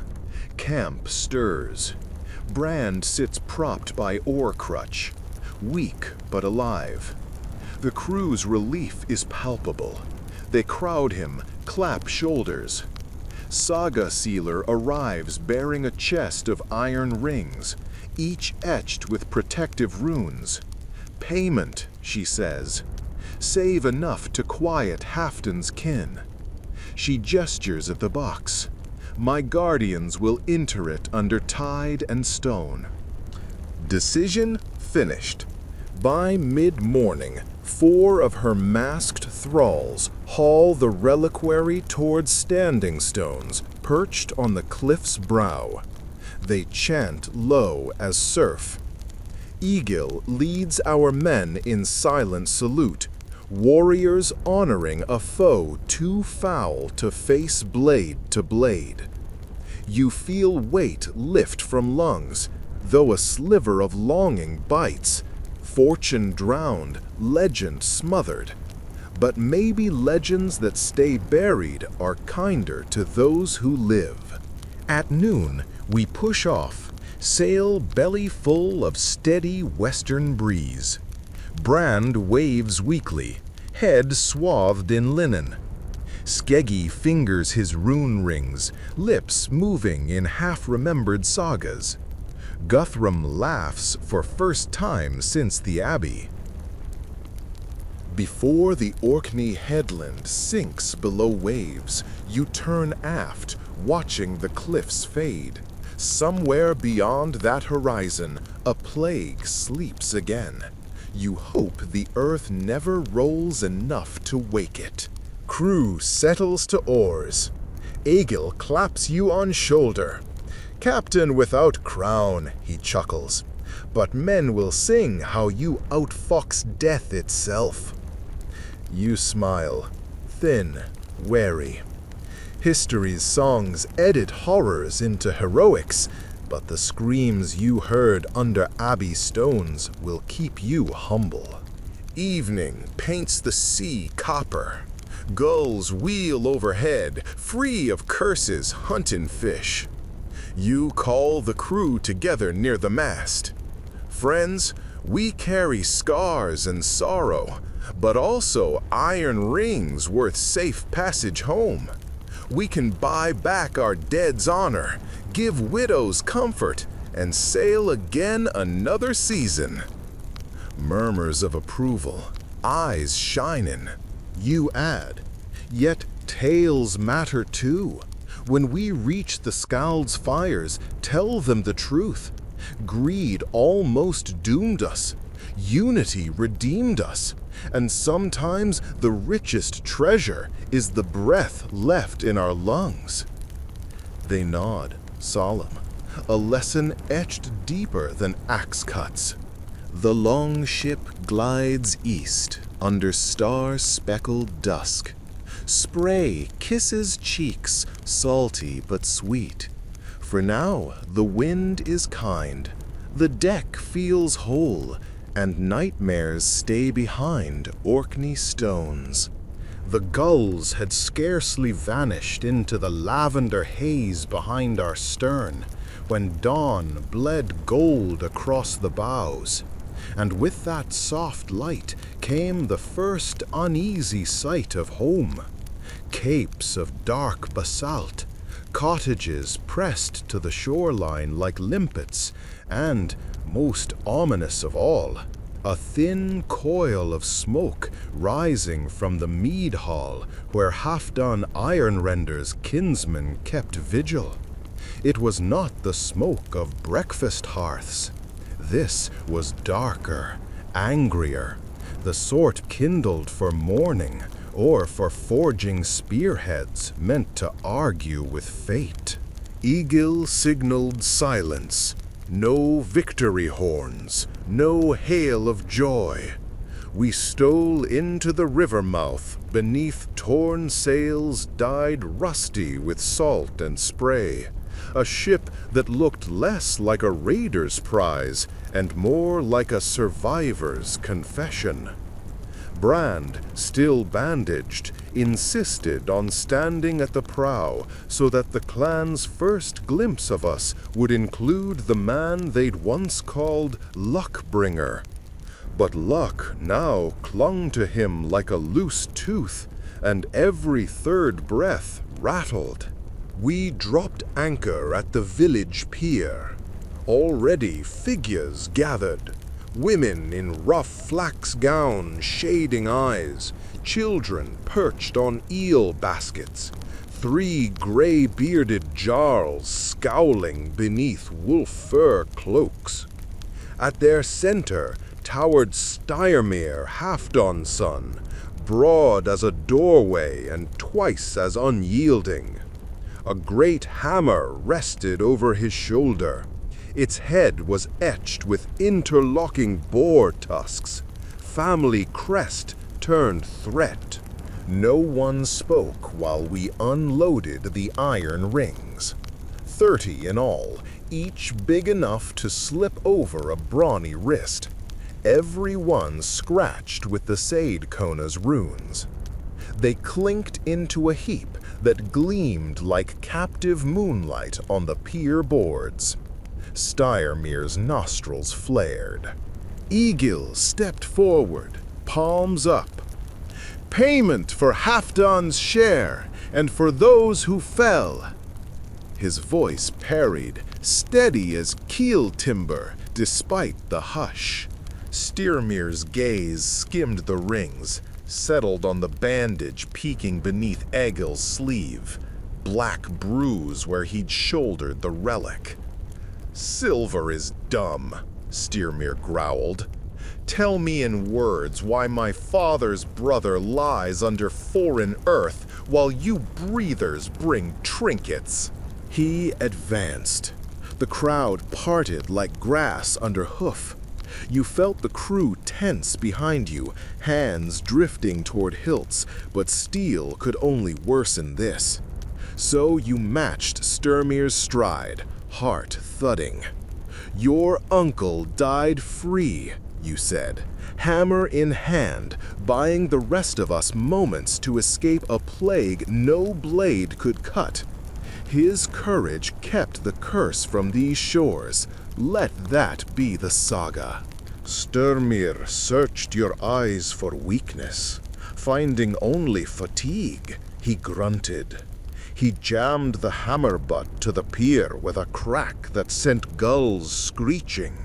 Camp stirs. Brand sits propped by oar crutch, weak but alive. The crew's relief is palpable. They crowd him, clap shoulders. Saga Sealer arrives bearing a chest of iron rings, each etched with protective runes. Payment, she says. Save enough to quiet Hafton's kin. She gestures at the box. My guardians will enter it under tide and stone. Decision finished. By mid-morning, 4 of her masked thralls haul the reliquary towards standing stones perched on the cliff's brow. They chant low as surf. Egil leads our men in silent salute, warriors honoring a foe too foul to face blade to blade. You feel weight lift from lungs, though a sliver of longing bites. Fortune drowned, legend smothered. But maybe legends that stay buried are kinder to those who live. At noon, we push off, sail belly full of steady western breeze. Brand waves weakly, head swathed in linen. Skeggi fingers his rune rings, lips moving in half-remembered sagas. Guthrum laughs for first time since the Abbey. Before the Orkney headland sinks below waves, you turn aft, watching the cliffs fade. Somewhere beyond that horizon, a plague sleeps again. You hope the earth never rolls enough to wake it. Crew settles to oars. Egil claps you on shoulder. Captain without crown, he chuckles. But men will sing how you outfox death itself. You smile, thin, wary. History's songs edit horrors into heroics, but the screams you heard under Abbey stones will keep you humble. Evening paints the sea copper. Gulls wheel overhead, free of curses, hunting fish. You call the crew together near the mast. Friends, we carry scars and sorrow, but also iron rings worth safe passage home. We can buy back our dead's honor, give widows comfort, and sail again another season. Murmurs of approval, eyes shining. You add, yet tales matter too. When we reach the Skald's fires, tell them the truth. Greed almost doomed us. Unity redeemed us. And sometimes the richest treasure is the breath left in our lungs. They nod, solemn, a lesson etched deeper than axe cuts. The long ship glides east under star-speckled dusk. Spray kisses cheeks, salty but sweet. For now, the wind is kind. The deck feels whole, and nightmares stay behind Orkney stones. The gulls had scarcely vanished into the lavender haze behind our stern when dawn bled gold across the bows, and with that soft light came the first uneasy sight of home. Capes of dark basalt, cottages pressed to the shoreline like limpets, and, most ominous of all, a thin coil of smoke rising from the mead hall where half-done iron-render's kinsmen kept vigil. It was not the smoke of breakfast hearths. This was darker, angrier, the sort kindled for mourning or for forging spearheads meant to argue with fate. Egil signaled silence. No victory horns, no hail of joy. We stole into the river mouth beneath torn sails dyed rusty with salt and spray. A ship that looked less like a raider's prize and more like a survivor's confession. Brand, still bandaged, insisted on standing at the prow so that the clan's first glimpse of us would include the man they'd once called Luckbringer. But luck now clung to him like a loose tooth, and every third breath rattled. We dropped anchor at the village pier. Already figures gathered. Women in rough flax gowns shading eyes, children perched on eel baskets, 3 gray-bearded jarls scowling beneath wolf fur cloaks. At their center towered Styrmere Halfdan's, broad as a doorway and twice as unyielding. A great hammer rested over his shoulder. Its head was etched with interlocking boar tusks. Family crest turned threat. No one spoke while we unloaded the iron rings. 30 in all, each big enough to slip over a brawny wrist. Every one scratched with the Sade Kona's runes. They clinked into a heap that gleamed like captive moonlight on the pier boards. Styrmere's nostrils flared. Egil stepped forward, palms up. Payment for Halfdan's share, and for those who fell. His voice parried, steady as keel timber, despite the hush. Styrmere's gaze skimmed the rings, settled on the bandage peeking beneath Egil's sleeve, black bruise where he'd shouldered the relic. Silver is dumb, Styrmere growled. Tell me in words why my father's brother lies under foreign earth while you breathers bring trinkets. He advanced. The crowd parted like grass under hoof. You felt the crew tense behind you, hands drifting toward hilts, but steel could only worsen this. So you matched Styrmere's stride, heart thudding. Your uncle died free, you said, hammer in hand, buying the rest of us moments to escape a plague no blade could cut. His courage kept the curse from these shores. Let that be the saga. Styrmere searched your eyes for weakness. Finding only fatigue, he grunted. He jammed the hammer butt to the pier with a crack that sent gulls screeching.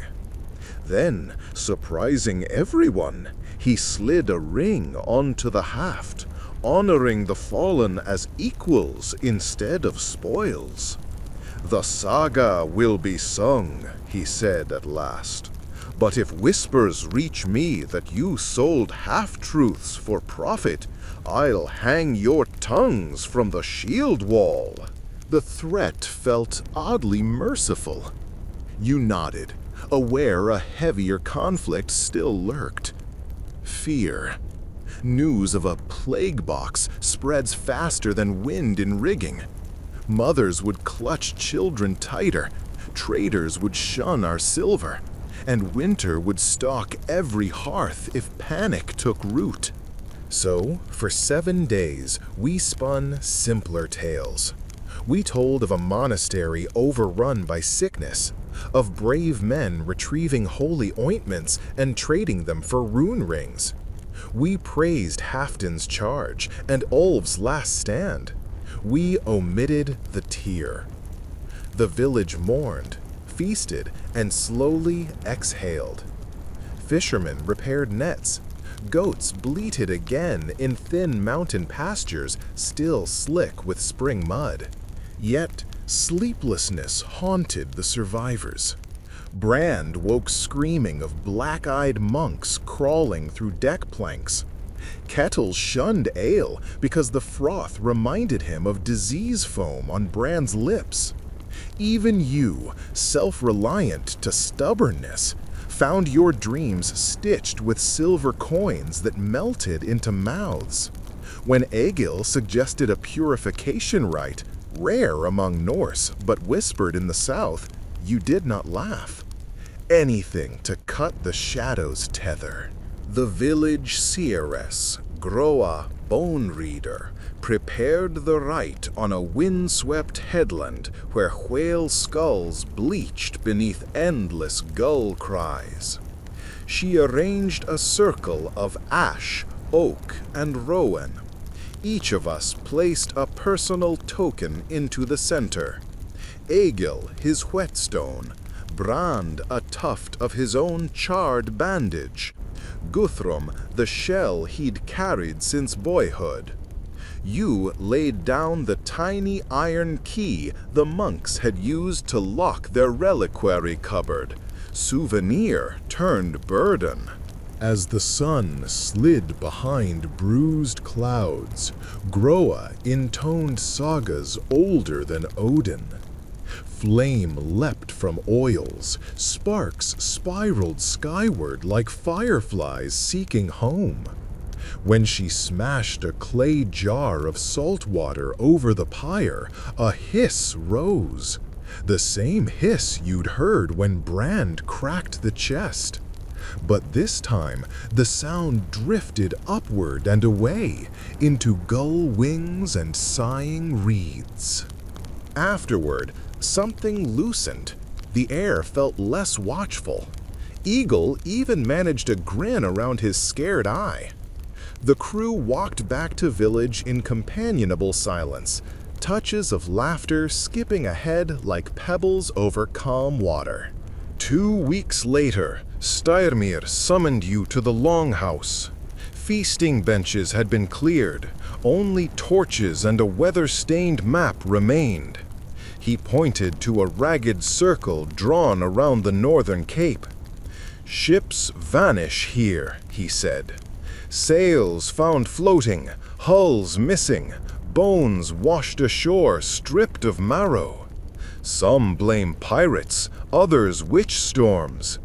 Then, surprising everyone, he slid a ring onto the haft, honoring the fallen as equals instead of spoils. The saga will be sung, he said at last. But if whispers reach me that you sold half-truths for profit, I'll hang your tongues from the shield wall. The threat felt oddly merciful. You nodded, aware a heavier conflict still lurked. Fear. News of a plague box spreads faster than wind in rigging. Mothers would clutch children tighter. Traders would shun our silver, and winter would stalk every hearth if panic took root. So, for 7 days, we spun simpler tales. We told of a monastery overrun by sickness, of brave men retrieving holy ointments and trading them for rune rings. We praised Halfdan's charge and Ulf's last stand. We omitted the tear. The village mourned, feasted, and slowly exhaled. Fishermen repaired nets. Goats bleated again in thin mountain pastures still slick with spring mud. Yet sleeplessness haunted the survivors. Brand woke screaming of black-eyed monks crawling through deck planks. Kettles shunned ale because the froth reminded him of disease foam on Brand's lips. Even you, self-reliant to stubbornness, found your dreams stitched with silver coins that melted into mouths. When Egil suggested a purification rite, rare among Norse but whispered in the south, you did not laugh. Anything to cut the shadow's tether. The village seeress, Groa Bone Reader, prepared the rite on a windswept headland where whale skulls bleached beneath endless gull cries. She arranged a circle of ash, oak, and rowan. Each of us placed a personal token into the center. Egil his whetstone, Brand a tuft of his own charred bandage, Guthrum the shell he'd carried since boyhood. You laid down the tiny iron key the monks had used to lock their reliquary cupboard. Souvenir turned burden. As the sun slid behind bruised clouds, Groa intoned sagas older than Odin. Flame leapt from oils, sparks spiraled skyward like fireflies seeking home. When she smashed a clay jar of salt water over the pyre, a hiss rose. The same hiss you'd heard when Brand cracked the chest. But this time, the sound drifted upward and away, into gull wings and sighing reeds. Afterward, something loosened. The air felt less watchful. Egil even managed a grin around his scared eye. The crew walked back to village in companionable silence, touches of laughter skipping ahead like pebbles over calm water. 2 weeks later, Styrmir summoned you to the Longhouse. Feasting benches had been cleared. Only torches and a weather-stained map remained. He pointed to a ragged circle drawn around the northern cape. "Ships vanish here," he said. "Sails found floating, hulls missing, bones washed ashore stripped of marrow. Some blame pirates, others witch storms.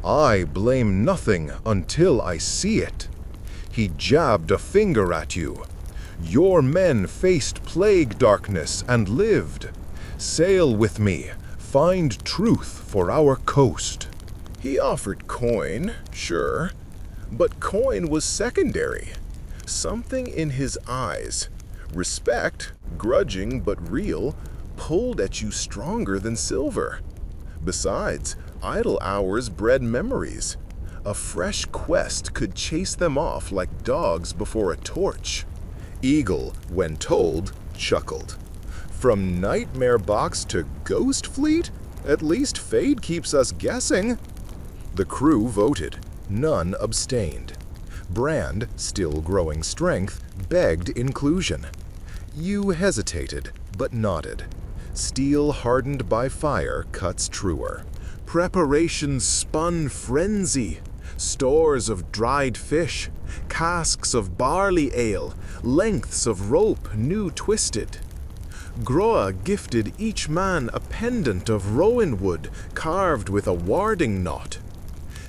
I blame nothing until I see it." He jabbed a finger at you. "Your men faced plague darkness and lived. Sail with me, find truth for our coast." He offered coin, sure, but coin was secondary. Something in his eyes, respect, grudging but real, pulled at you stronger than silver. Besides, idle hours bred memories. A fresh quest could chase them off like dogs before a torch. Egil, when told, chuckled. From Nightmare Box to Ghost Fleet? At least Fade keeps us guessing. The crew voted. None abstained. Brand, still growing strength, begged inclusion. You hesitated, but nodded. Steel hardened by fire cuts truer. Preparations spun frenzy. Stores of dried fish, casks of barley ale, lengths of rope new twisted. Groa gifted each man a pendant of rowan wood carved with a warding knot.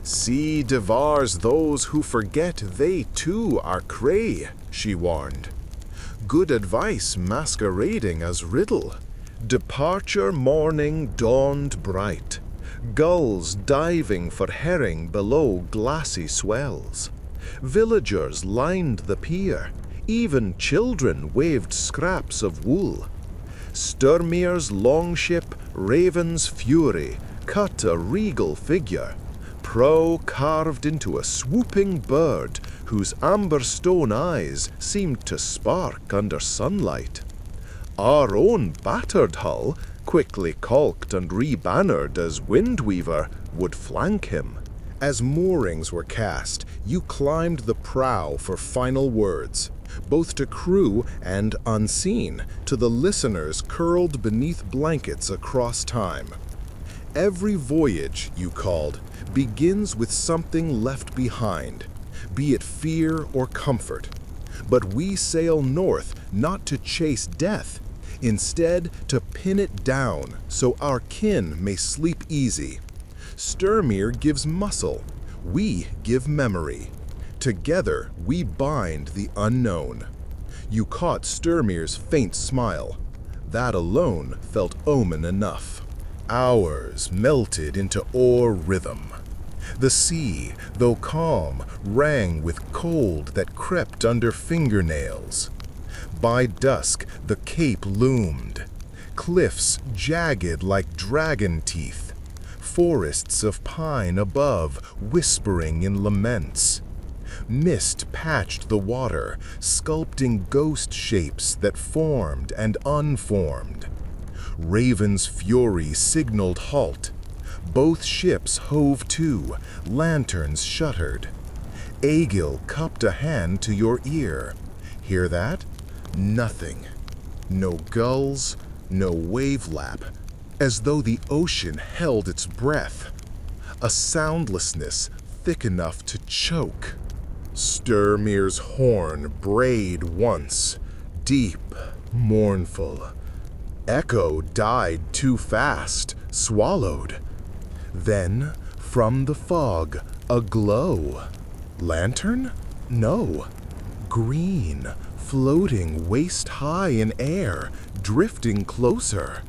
"Sea devours those who forget they too are cray," she warned. Good advice masquerading as riddle. Departure morning dawned bright, gulls diving for herring below glassy swells. Villagers lined the pier, even children waved scraps of wool. Sturmir's longship, Raven's Fury, cut a regal figure, prow carved into a swooping bird whose amber stone eyes seemed to spark under sunlight. Our own battered hull, quickly caulked and rebannered as Windweaver, would flank him. As moorings were cast, you climbed the prow for final words, both to crew and unseen, to the listeners curled beneath blankets across time. Every voyage, you called, begins with something left behind, be it fear or comfort. But we sail north not to chase death, instead to pin it down so our kin may sleep easy. Sturmir gives muscle, we give memory. Together we bind the unknown. You caught Sturmir's faint smile. That alone felt omen enough. Hours melted into oar rhythm. The sea, though calm, rang with cold that crept under fingernails. By dusk, the cape loomed. Cliffs jagged like dragon teeth. Forests of pine above, whispering in laments. Mist patched the water, sculpting ghost shapes that formed and unformed. Raven's Fury signaled halt. Both ships hove to, lanterns shuttered. Aegil cupped a hand to your ear. Hear that? Nothing. No gulls, no wave lap, as though the ocean held its breath. A soundlessness thick enough to choke. Sturmir's horn brayed once, deep, mournful. Echo died too fast, swallowed. Then, from the fog, a glow. Lantern? No. Green, floating waist-high in air, drifting closer.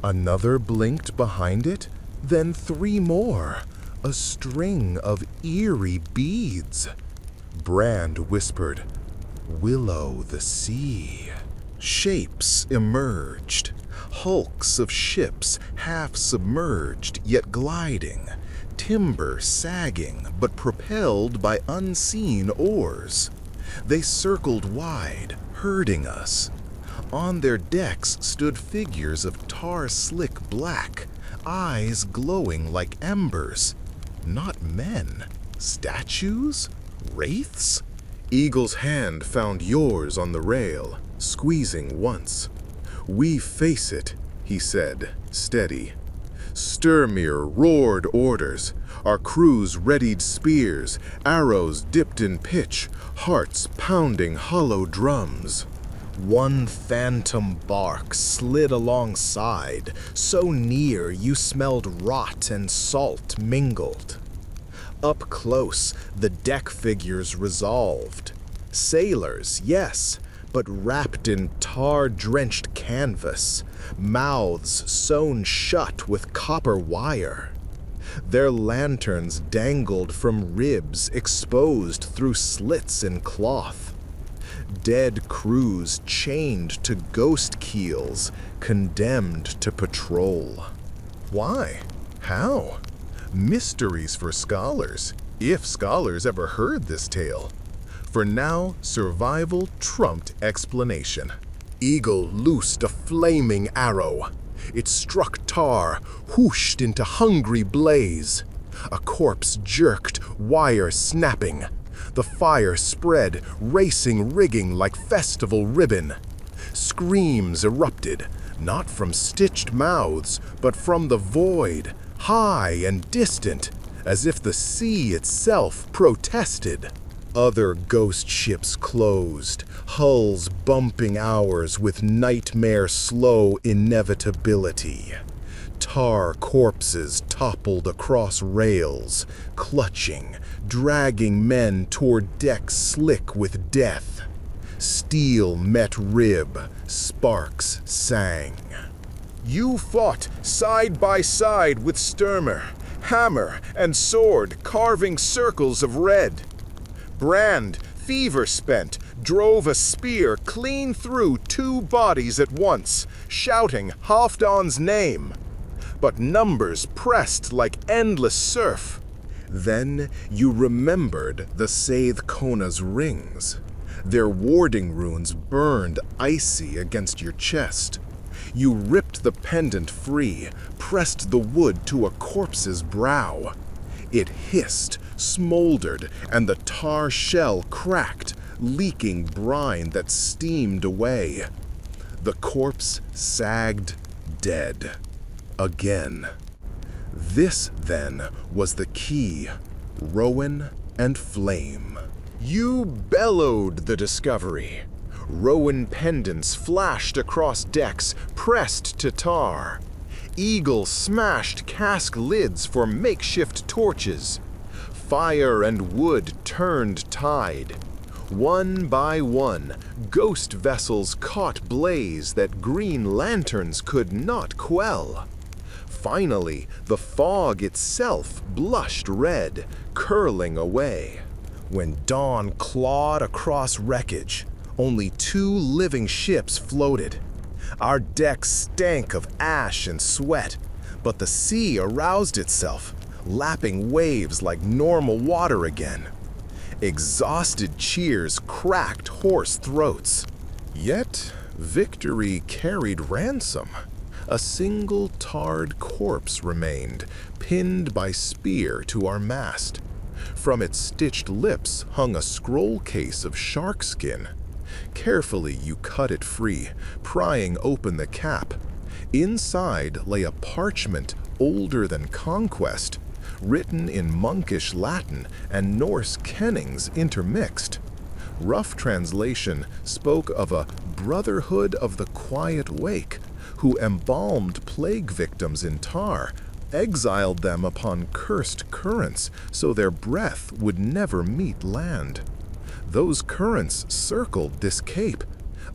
Another blinked behind it, then three more, a string of eerie beads. Brand whispered, "Willow the sea." Shapes emerged, hulks of ships half submerged yet gliding, timber sagging but propelled by unseen oars. They circled wide, herding us. On their decks stood figures of tar-slick black, eyes glowing like embers. Not men, statues? Wraiths? Eagle's hand found yours on the rail, squeezing once. "We face it," he said, steady. Sturmir roared orders. Our crews readied spears, arrows dipped in pitch, hearts pounding hollow drums. One phantom bark slid alongside, so near you smelled rot and salt mingled. Up close, the deck figures resolved. Sailors, yes, but wrapped in tar-drenched canvas, mouths sewn shut with copper wire. Their lanterns dangled from ribs exposed through slits in cloth. Dead crews chained to ghost keels, condemned to patrol. Why? How? Mysteries for scholars, if scholars ever heard this tale. For now, survival trumped explanation. Eagle loosed a flaming arrow. It struck tar, whooshed into hungry blaze. A corpse jerked, wire snapping. The fire spread, racing rigging like festival ribbon. Screams erupted, not from stitched mouths, but from the void, high and distant, as if the sea itself protested. Other ghost ships closed, hulls bumping ours with nightmare-slow inevitability. Tar corpses toppled across rails, clutching, dragging men toward decks slick with death. Steel met rib, sparks sang. You fought side by side with Stürmer, hammer and sword carving circles of red. Brand, fever-spent, drove a spear clean through 2 bodies at once, shouting Halfdan's name. But numbers pressed like endless surf. Then you remembered the Seith Kona's rings. Their warding runes burned icy against your chest. You ripped the pendant free, pressed the wood to a corpse's brow. It hissed, smoldered, and the tar shell cracked, leaking brine that steamed away. The corpse sagged, dead. Again. This, then, was the key. Rowan and flame. You bellowed the discovery. Rowan pendants flashed across decks, pressed to tar. Eagle smashed cask lids for makeshift torches. Fire and wood turned tide. One by one, ghost vessels caught blaze that green lanterns could not quell. Finally, the fog itself blushed red, curling away. When dawn clawed across wreckage, only 2 living ships floated. Our decks stank of ash and sweat, but the sea aroused itself, lapping waves like normal water again. Exhausted cheers cracked hoarse throats. Yet, victory carried ransom. A single tarred corpse remained, pinned by spear to our mast. From its stitched lips hung a scroll case of shark skin. Carefully you cut it free, prying open the cap. Inside lay a parchment older than conquest, written in monkish Latin and Norse kennings intermixed. Rough translation spoke of a brotherhood of the quiet wake, who embalmed plague victims in tar, exiled them upon cursed currents so their breath would never meet land. Those currents circled this cape,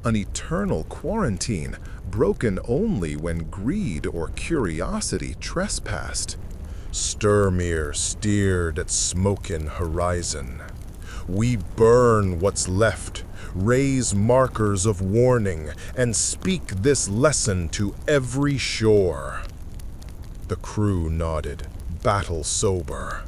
an eternal quarantine, broken only when greed or curiosity trespassed. Styrmir steered at smoken horizon. We burn what's left, raise markers of warning, and speak this lesson to every shore. The crew nodded, battle sober.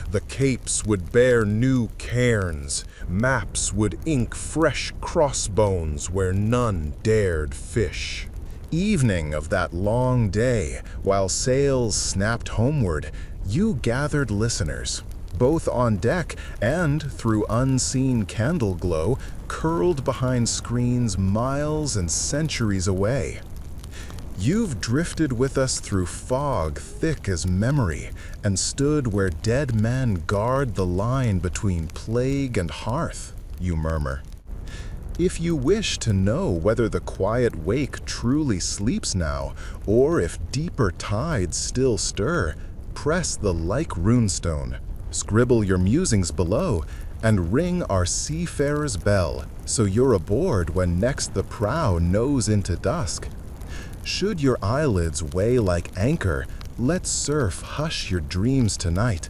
The capes would bear new cairns, maps would ink fresh crossbones where none dared fish. Evening of that long day, while sails snapped homeward, you gathered listeners, both on deck and through unseen candle glow, curled behind screens miles and centuries away. You've drifted with us through fog thick as memory, and stood where dead men guard the line between plague and hearth, you murmur. If you wish to know whether the quiet wake truly sleeps now, or if deeper tides still stir, press the like runestone, scribble your musings below, and ring our seafarer's bell, so you're aboard when next the prow nose into dusk. Should your eyelids weigh like anchor, let surf hush your dreams tonight,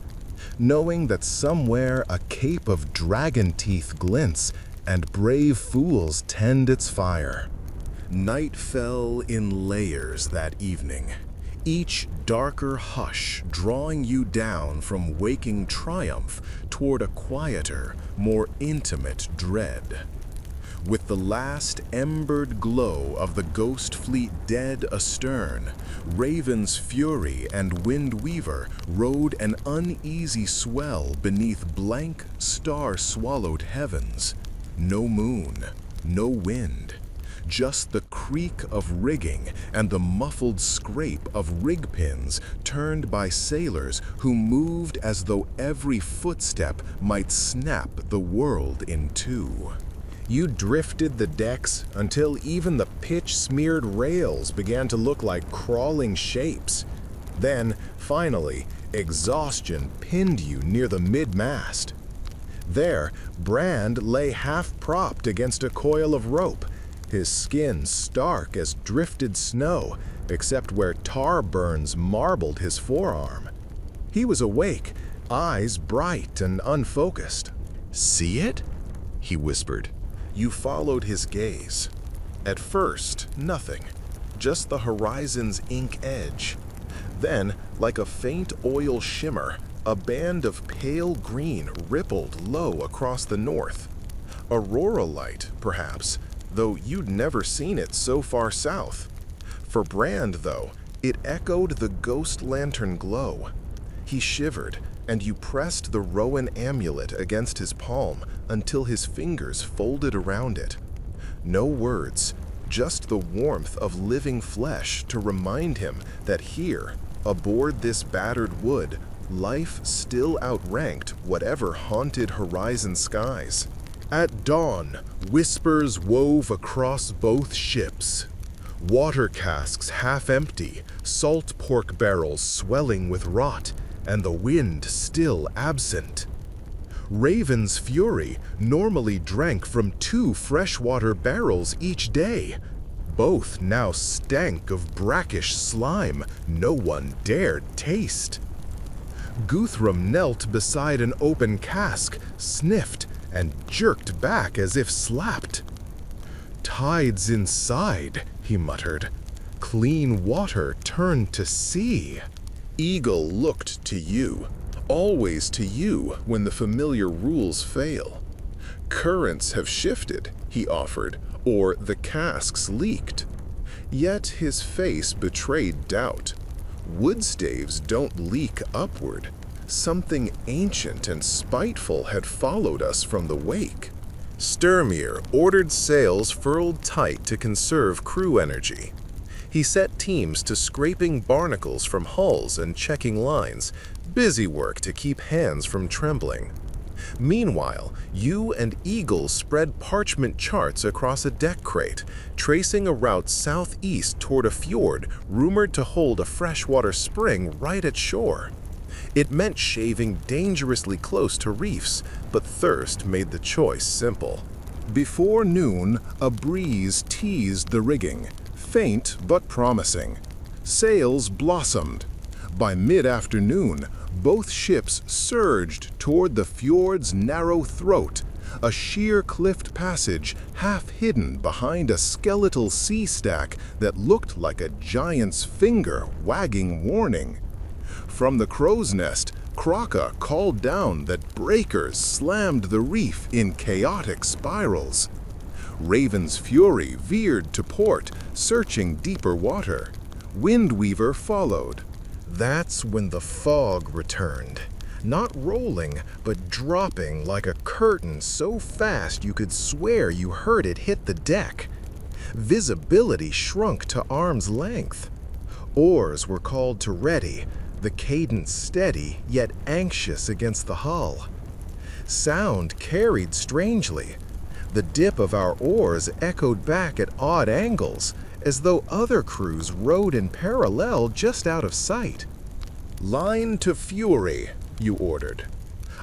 knowing that somewhere a cape of dragon teeth glints, and brave fools tend its fire. Night fell in layers that evening, each darker hush drawing you down from waking triumph toward a quieter, more intimate dread. With the last embered glow of the ghost fleet dead astern, Raven's Fury and Wind Weaver rode an uneasy swell beneath blank, star-swallowed heavens. No moon, no wind, just the creak of rigging and the muffled scrape of rig pins turned by sailors who moved as though every footstep might snap the world in two. You drifted the decks until even the pitch-smeared rails began to look like crawling shapes. Then, finally, exhaustion pinned you near the mid-mast. There, Brand lay half-propped against a coil of rope, his skin stark as drifted snow, except where tar burns marbled his forearm. He was awake, eyes bright and unfocused. "See it?" he whispered. You followed his gaze. At first, nothing, just the horizon's ink edge. Then, like a faint oil shimmer, a band of pale green rippled low across the north. Aurora light, perhaps, though you'd never seen it so far south. For Brand, though, it echoed the ghost lantern glow. He shivered, and you pressed the Rowan amulet against his palm until his fingers folded around it. No words, just the warmth of living flesh to remind him that here, aboard this battered wood, life still outranked whatever haunted horizon skies. At dawn, whispers wove across both ships. Water casks half empty, salt pork barrels swelling with rot, and the wind still absent. Raven's Fury normally drank from 2 freshwater barrels each day. Both now stank of brackish slime no one dared taste. Guthrum knelt beside an open cask, sniffed, and jerked back as if slapped. "Tides inside," he muttered. "Clean water turned to sea." Eagle looked to you, always to you when the familiar rules fail. "Currents have shifted," he offered, "or the casks leaked." Yet his face betrayed doubt. Woodstaves don't leak upward. Something ancient and spiteful had followed us from the wake. Sturmir ordered sails furled tight to conserve crew energy. He set teams to scraping barnacles from hulls and checking lines, busy work to keep hands from trembling. Meanwhile, you and Eagle spread parchment charts across a deck crate, tracing a route southeast toward a fjord rumored to hold a freshwater spring right at shore. It meant shaving dangerously close to reefs, but thirst made the choice simple. Before noon, a breeze teased the rigging, faint but promising. Sails blossomed. By mid-afternoon, both ships surged toward the fjord's narrow throat, a sheer cliffed passage half hidden behind a skeletal sea stack that looked like a giant's finger wagging warning. From the crow's nest, Kraka called down that breakers slammed the reef in chaotic spirals. Raven's Fury veered to port, searching deeper water. Windweaver followed. That's when the fog returned. Not rolling, but dropping like a curtain so fast you could swear you heard it hit the deck. Visibility shrunk to arm's length. Oars were called to ready, the cadence steady yet anxious against the hull. Sound carried strangely. The dip of our oars echoed back at odd angles, as though other crews rowed in parallel just out of sight. "Line to Fury," you ordered.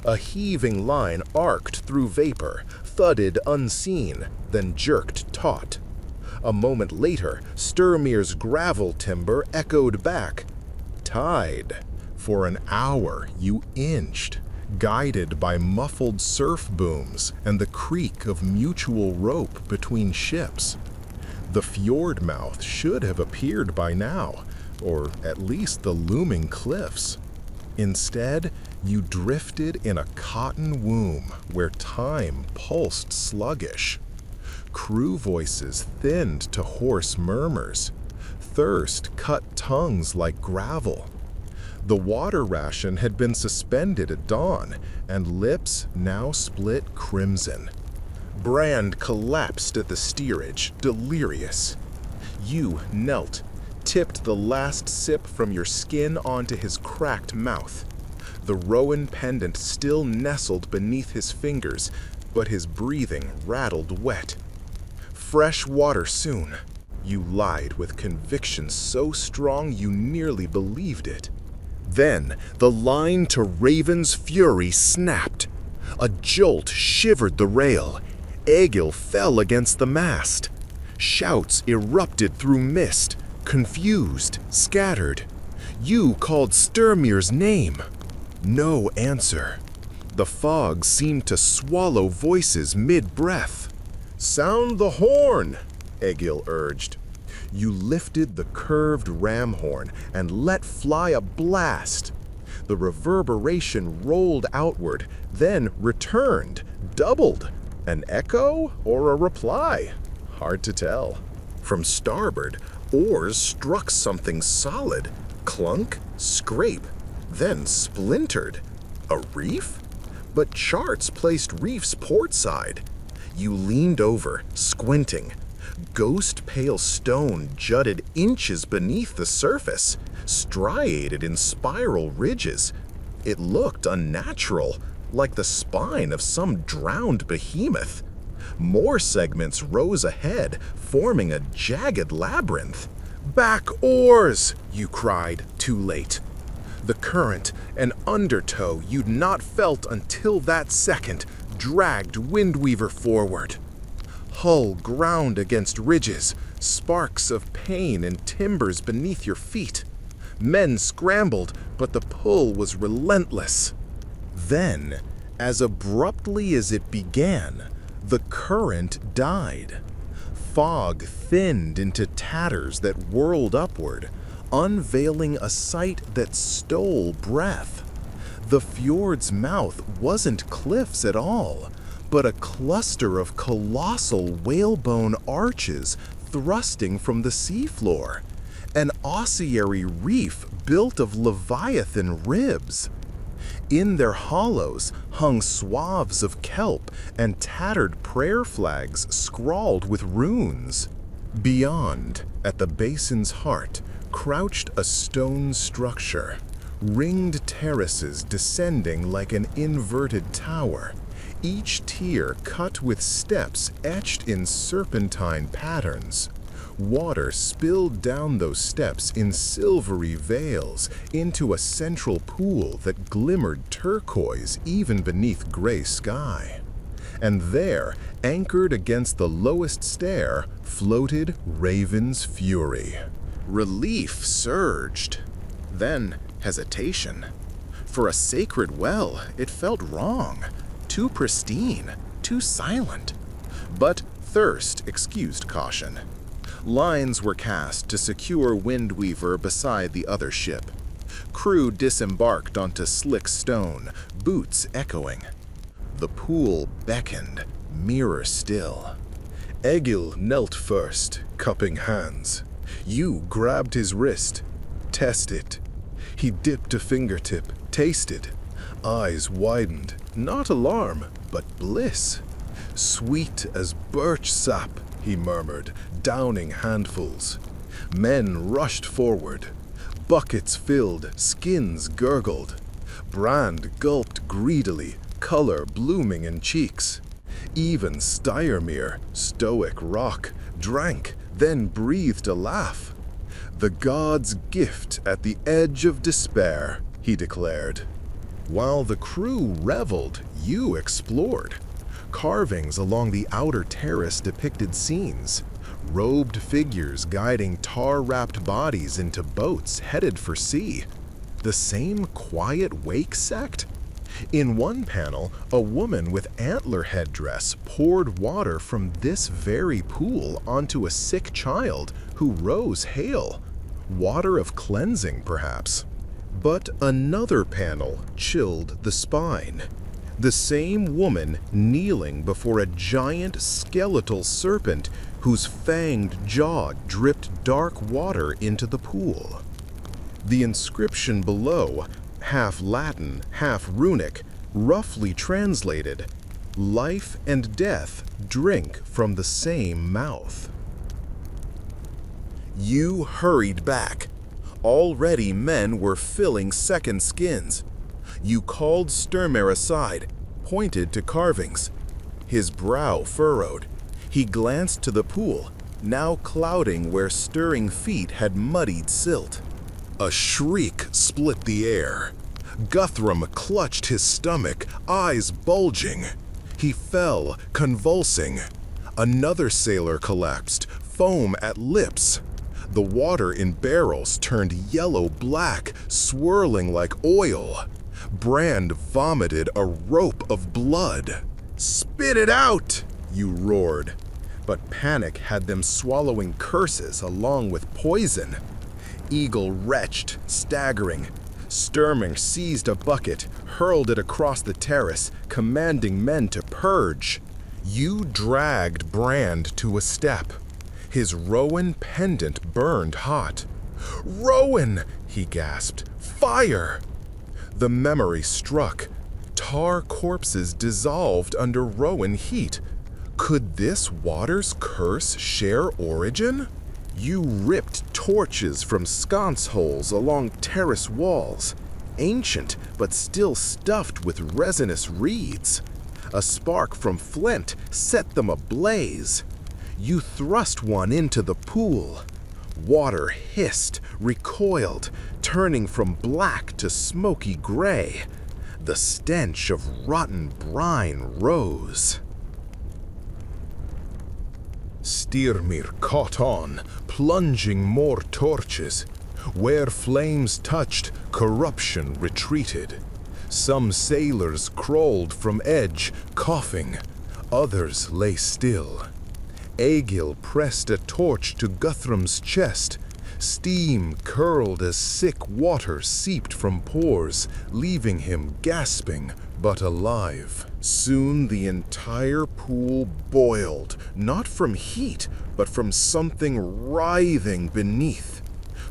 A heaving line arced through vapor, thudded unseen, then jerked taut. A moment later, Sturmir's gravel timber echoed back. Tide. For an hour you inched, guided by muffled surf booms and the creak of mutual rope between ships. The fjord mouth should have appeared by now, or at least the looming cliffs. Instead, you drifted in a cotton womb where time pulsed sluggish. Crew voices thinned to hoarse murmurs. Thirst cut tongues like gravel. The water ration had been suspended at dawn, and lips now split crimson. Brand collapsed at the steerage, delirious. You knelt, tipped the last sip from your skin onto his cracked mouth. The Rowan pendant still nestled beneath his fingers, but his breathing rattled wet. Fresh water soon. You lied with conviction so strong you nearly believed it. Then the line to Raven's Fury snapped. A jolt shivered the rail. Egil fell against the mast. Shouts erupted through mist, confused, scattered. You called Sturmir's name. No answer. The fog seemed to swallow voices mid-breath. "Sound the horn," Egil urged. You lifted the curved ram horn and let fly a blast. The reverberation rolled outward, then returned, doubled. An echo or a reply? Hard to tell. From starboard, oars struck something solid. Clunk, scrape, then splintered. A reef? But charts placed reef's port side. You leaned over, squinting. Ghost pale stone jutted inches beneath the surface, striated in spiral ridges. It looked unnatural, like the spine of some drowned behemoth. More segments rose ahead, forming a jagged labyrinth. "Back oars!" you cried, too late. The current, an undertow you'd not felt until that second, dragged Windweaver forward. Hull ground against ridges, sparks of pain and timbers beneath your feet. Men scrambled, but the pull was relentless. Then, as abruptly as it began, the current died. Fog thinned into tatters that whirled upward, unveiling a sight that stole breath. The fjord's mouth wasn't cliffs at all, but a cluster of colossal whalebone arches thrusting from the seafloor, an ossuary reef built of leviathan ribs. In their hollows hung swaths of kelp and tattered prayer flags scrawled with runes. Beyond, at the basin's heart, crouched a stone structure, ringed terraces descending like an inverted tower, each tier cut with steps etched in serpentine patterns. Water spilled down those steps in silvery veils into a central pool that glimmered turquoise even beneath gray sky. And there, anchored against the lowest stair, floated Raven's Fury. Relief surged. Then hesitation. For a sacred well, it felt wrong. Too pristine, too silent. But thirst excused caution. Lines were cast to secure Windweaver beside the other ship. Crew disembarked onto slick stone, boots echoing. The pool beckoned, mirror still. Egil knelt first, cupping hands. You grabbed his wrist. Test it. He dipped a fingertip, tasted. Eyes widened, not alarm, but bliss. Sweet as birch sap, he murmured, downing handfuls. Men rushed forward. Buckets filled, skins gurgled. Brand gulped greedily, color blooming in cheeks. Even Styrmir, stoic rock, drank, then breathed a laugh. The god's gift at the edge of despair, he declared. While the crew reveled, you explored. Carvings along the outer terrace depicted scenes. Robed figures guiding tar-wrapped bodies into boats headed for sea. The same quiet wake sect? In one panel, a woman with antler headdress poured water from this very pool onto a sick child who rose hale. Water of cleansing, perhaps. But another panel chilled the spine. The same woman kneeling before a giant skeletal serpent whose fanged jaw dripped dark water into the pool. The inscription below, half Latin, half runic, roughly translated, "Life and death drink from the same mouth." You hurried back. Already men were filling second skins. You called Sturmir aside, pointed to carvings. His brow furrowed. He glanced to the pool, now clouding where stirring feet had muddied silt. A shriek split the air. Guthrum clutched his stomach, eyes bulging. He fell, convulsing. Another sailor collapsed, foam at lips. The water in barrels turned yellow-black, swirling like oil. Brand vomited a rope of blood. "Spit it out!" you roared. But panic had them swallowing curses along with poison. Eagle retched, staggering. Sturmir seized a bucket, hurled it across the terrace, commanding men to purge. You dragged Brand to a step. His Rowan pendant burned hot. "Rowan!" he gasped. "Fire!" The memory struck. Tar corpses dissolved under Rowan heat. Could this water's curse share origin? You ripped torches from sconce holes along terrace walls, ancient but still stuffed with resinous reeds. A spark from flint set them ablaze. You thrust one into the pool. Water hissed, recoiled, turning from black to smoky gray. The stench of rotten brine rose. Styrmir caught on, plunging more torches. Where flames touched, corruption retreated. Some sailors crawled from edge, coughing. Others lay still. Egil pressed a torch to Guthrum's chest. Steam curled as sick water seeped from pores, leaving him gasping but alive. Soon the entire pool boiled, not from heat, but from something writhing beneath.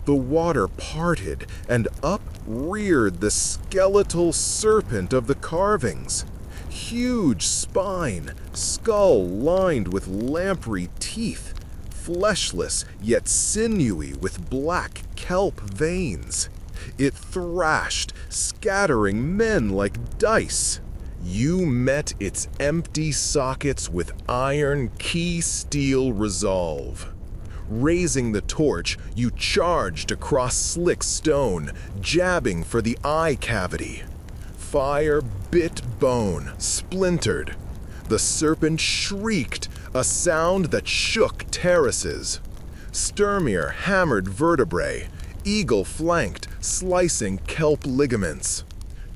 The water parted, and up reared the skeletal serpent of the carvings. Huge spine, skull lined with lamprey teeth, fleshless yet sinewy with black kelp veins. It thrashed, scattering men like dice. You met its empty sockets with iron key steel resolve. Raising the torch, you charged across slick stone, jabbing for the eye cavity. Fire bit bone, splintered. The serpent shrieked, a sound that shook terraces. Styrmir hammered vertebrae. Eagle flanked, slicing kelp ligaments.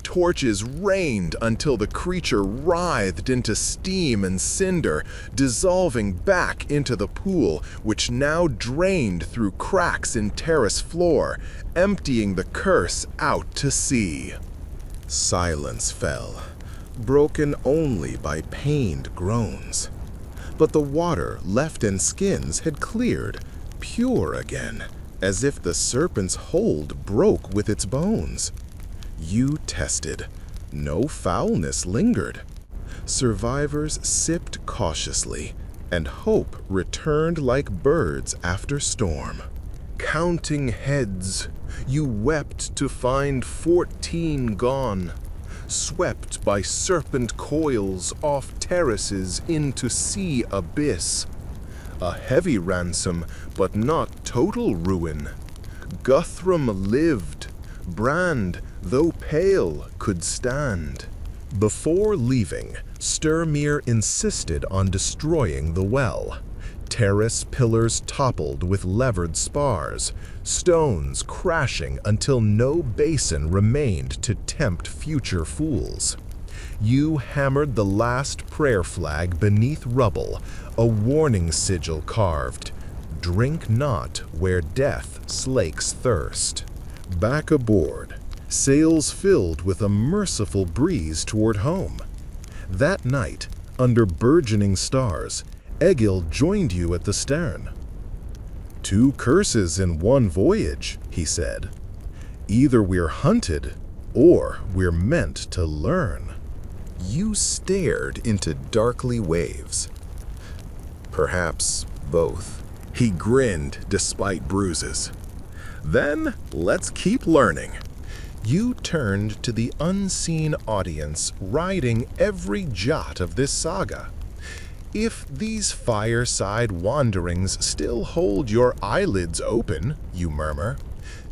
Torches rained until the creature writhed into steam and cinder, dissolving back into the pool, which now drained through cracks in terrace floor, emptying the curse out to sea. Silence fell, broken only by pained groans. But the water left in skins had cleared, pure again, as if the serpent's hold broke with its bones. You tested. No foulness lingered. Survivors sipped cautiously, and hope returned like birds after storm. Counting heads, you wept to find 14 gone, swept by serpent coils off terraces into sea abyss. A heavy ransom, but not total ruin. Guthrum lived. Brand, though pale, could stand. Before leaving, Styrmir insisted on destroying the well. Terrace pillars toppled with levered spars, stones crashing until no basin remained to tempt future fools. You hammered the last prayer flag beneath rubble, a warning sigil carved. Drink not where death slakes thirst. Back aboard, sails filled with a merciful breeze toward home. That night, under burgeoning stars, Egil joined you at the stern. 2 curses in one voyage, he said. Either we're hunted, or we're meant to learn. You stared into darkly waves. Perhaps both. He grinned despite bruises. Then let's keep learning. You turned to the unseen audience riding every jot of this saga. If these fireside wanderings still hold your eyelids open, you murmur,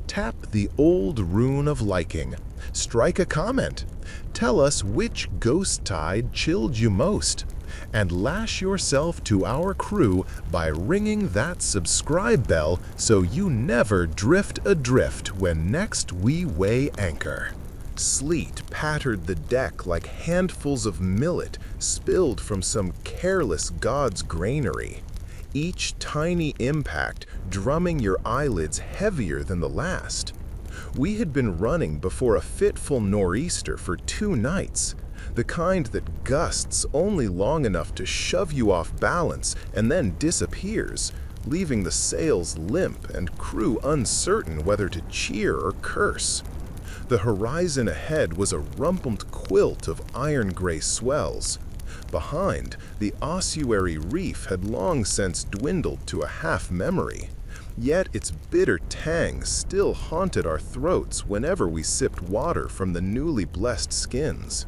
tap the old rune of liking. Strike a comment. Tell us which ghost tide chilled you most. And lash yourself to our crew by ringing that subscribe bell so you never drift adrift when next we weigh anchor. Sleet pattered the deck like handfuls of millet spilled from some careless god's granary, each tiny impact drumming your eyelids heavier than the last. We had been running before a fitful nor'easter for 2 nights, the kind that gusts only long enough to shove you off balance and then disappears, leaving the sails limp and crew uncertain whether to cheer or curse. The horizon ahead was a rumpled quilt of iron-gray swells. Behind, the ossuary reef had long since dwindled to a half-memory, yet its bitter tang still haunted our throats whenever we sipped water from the newly blessed skins.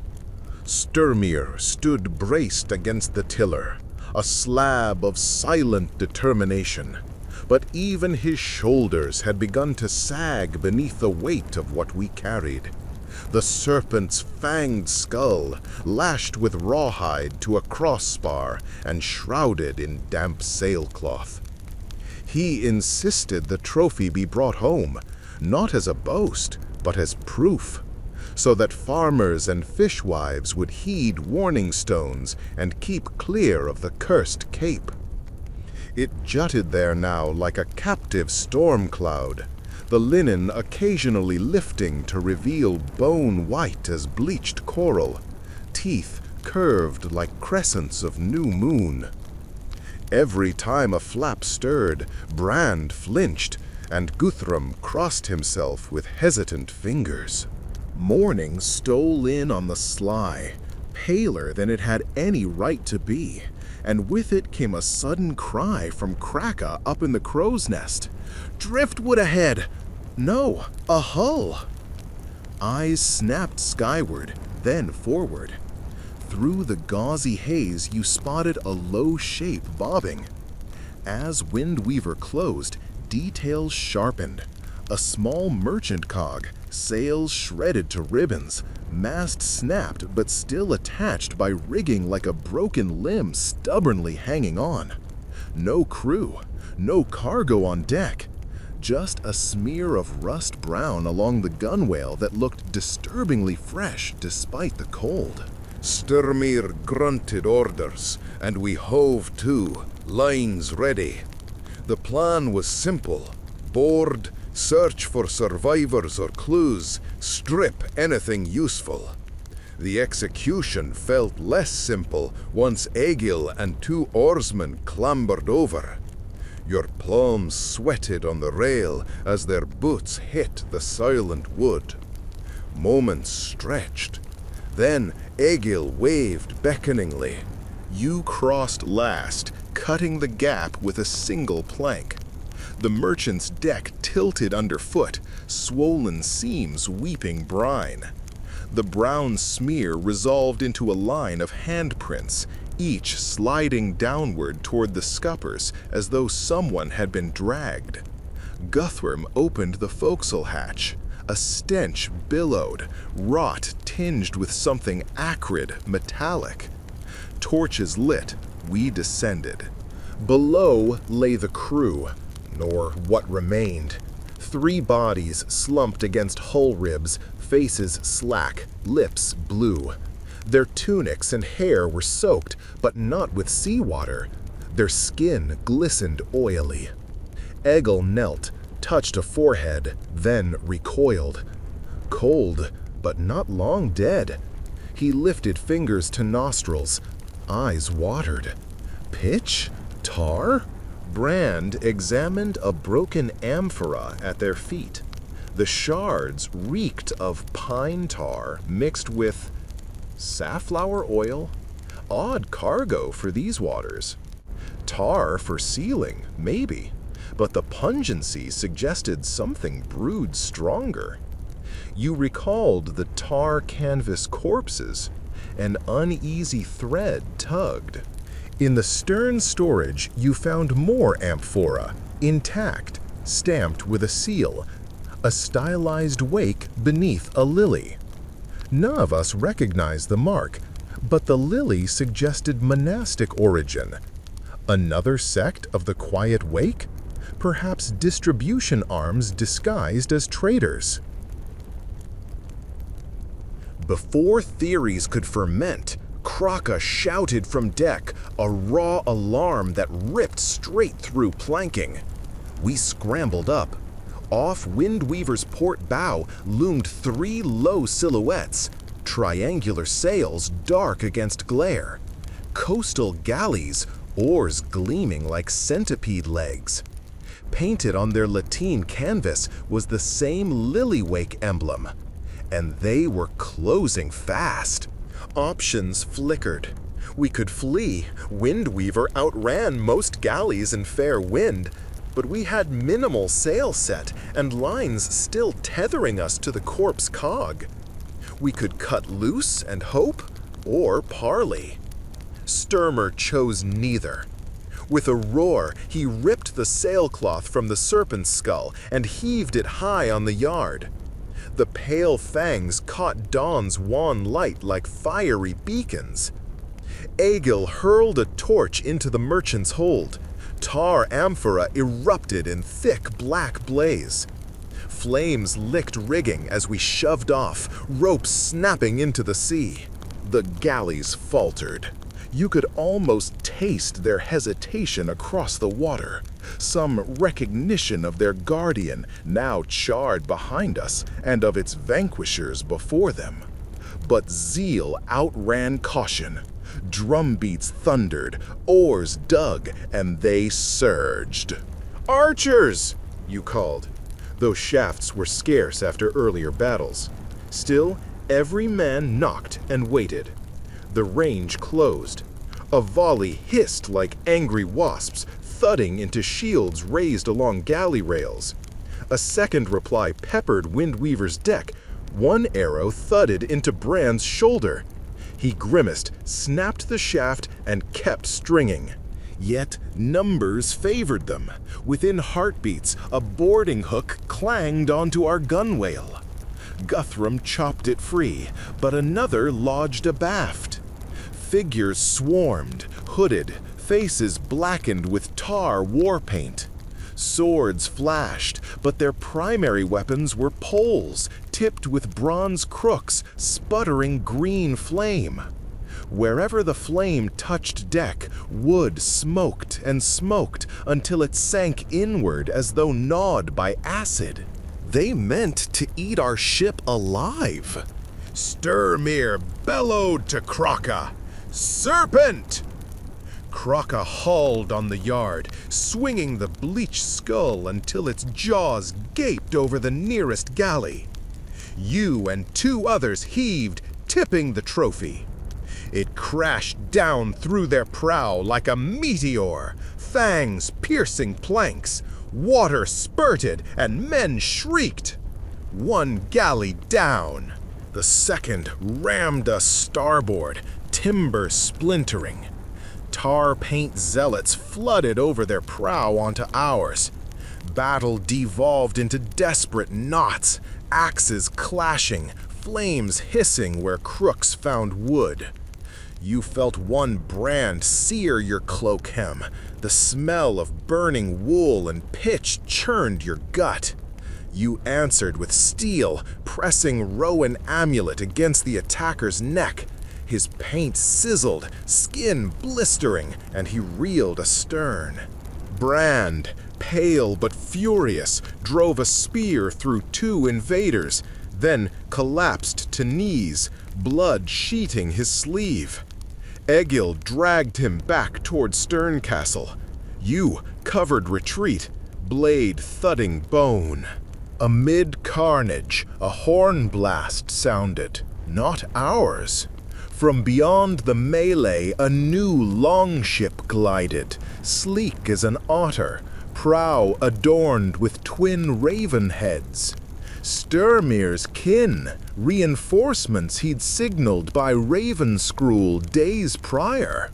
Sturmir stood braced against the tiller, a slab of silent determination. But even his shoulders had begun to sag beneath the weight of what we carried. The serpent's fanged skull, lashed with rawhide to a crossbar and shrouded in damp sailcloth. He insisted the trophy be brought home, not as a boast, but as proof, so that farmers and fishwives would heed warning stones and keep clear of the cursed cape. It jutted there now like a captive storm cloud, the linen occasionally lifting to reveal bone white as bleached coral, teeth curved like crescents of new moon. Every time a flap stirred, Brand flinched, and Guthrum crossed himself with hesitant fingers. Morning stole in on the sly, paler than it had any right to be, and with it came a sudden cry from Kraka up in the crow's nest. "Driftwood ahead! No, a hull!" Eyes snapped skyward, then forward. Through the gauzy haze you spotted a low shape bobbing. As Windweaver closed, details sharpened. A small merchant cog, sails shredded to ribbons, mast snapped but still attached by rigging like a broken limb stubbornly hanging on. No crew, no cargo on deck, just a smear of rust brown along the gunwale that looked disturbingly fresh despite the cold. Sturmir grunted orders, and we hove to, lines ready. The plan was simple: board, search for survivors or clues, strip anything useful. The execution felt less simple once Egil and 2 oarsmen clambered over. Your palms sweated on the rail as their boots hit the silent wood. Moments stretched. Then Egil waved beckoningly. You crossed last, cutting the gap with a single plank. The merchant's deck tilted underfoot, swollen seams weeping brine. The brown smear resolved into a line of handprints, each sliding downward toward the scuppers as though someone had been dragged. Guthrum opened the forecastle hatch. A stench billowed, rot tinged with something acrid, metallic. Torches lit, we descended. Below lay the crew, or what remained. 3 bodies slumped against hull ribs, faces slack, lips blue. Their tunics and hair were soaked, but not with seawater. Their skin glistened oily. Egil knelt, touched a forehead, then recoiled. Cold, but not long dead. He lifted fingers to nostrils. Eyes watered. Pitch? Tar? Brand examined a broken amphora at their feet. The shards reeked of pine tar mixed with safflower oil. Odd cargo for these waters. Tar for sealing, maybe, but the pungency suggested something brewed stronger. You recalled the tar canvas corpses. An uneasy thread tugged. In the stern storage, you found more amphora, intact, stamped with a seal, a stylized wake beneath a lily. None of us recognized the mark, But the lily suggested monastic origin. Another sect of the Quiet Wake? Perhaps distribution arms disguised as traders. Before theories could ferment, Kraka shouted from deck, a raw alarm that ripped straight through planking. We scrambled up. Off Windweaver's port bow loomed 3 low silhouettes, triangular sails dark against glare. Coastal galleys, oars gleaming like centipede legs. Painted on their lateen canvas was the same Lilywake emblem. And they were closing fast. Options flickered. We could flee. Windweaver outran most galleys in fair wind, but we had minimal sail set and lines still tethering us to the corpse cog. We could cut loose and hope, or parley. Sturmer chose neither. With a roar, he ripped the sailcloth from the serpent's skull and heaved it high on the yard. The pale fangs caught dawn's wan light like fiery beacons. Egil hurled a torch into the merchant's hold. Tar amphora erupted in thick black blaze. Flames licked rigging as we shoved off, ropes snapping into the sea. The galleys faltered. You could almost taste their hesitation across the water, some recognition of their guardian now charred behind us and of its vanquishers before them. But zeal outran caution. Drumbeats thundered, oars dug, and they surged. "Archers!" you called, though shafts were scarce after earlier battles. Still, every man knocked and waited. The range closed. A volley hissed like angry wasps, thudding into shields raised along galley rails. A second reply peppered Windweaver's deck. One arrow thudded into Bran's shoulder. He grimaced, snapped the shaft, and kept stringing. Yet numbers favored them. Within heartbeats, a boarding hook clanged onto our gunwale. Guthrum chopped it free, but another lodged abaft. Figures swarmed, hooded, faces blackened with tar war paint. Swords flashed, but their primary weapons were poles, tipped with bronze crooks, sputtering green flame. Wherever the flame touched deck, wood smoked and smoked until it sank inward as though gnawed by acid. They meant to eat our ship alive. Sturmir bellowed to Kraka, "Serpent!" Kraka hauled on the yard, swinging the bleached skull until its jaws gaped over the nearest galley. You and 2 others heaved, tipping the trophy. It crashed down through their prow like a meteor, fangs piercing planks. Water spurted and men shrieked. 1 galley down. The second rammed us starboard, timber splintering. Tar paint zealots flooded over their prow onto ours. Battle devolved into desperate knots, axes clashing, flames hissing where crooks found wood. You felt one brand sear your cloak hem. The smell of burning wool and pitch churned your gut. You answered with steel, pressing Rowan amulet against the attacker's neck. His paint sizzled, skin blistering, and he reeled astern. Brand, pale but furious, drove a spear through 2 invaders, then collapsed to knees, blood sheeting his sleeve. Egil dragged him back toward Sterncastle. You covered retreat, blade thudding bone. Amid carnage, a horn blast sounded, not ours. From beyond the melee, a new longship glided, sleek as an otter, prow adorned with twin raven heads. Sturmir's kin, reinforcements he'd signaled by raven scroll days prior.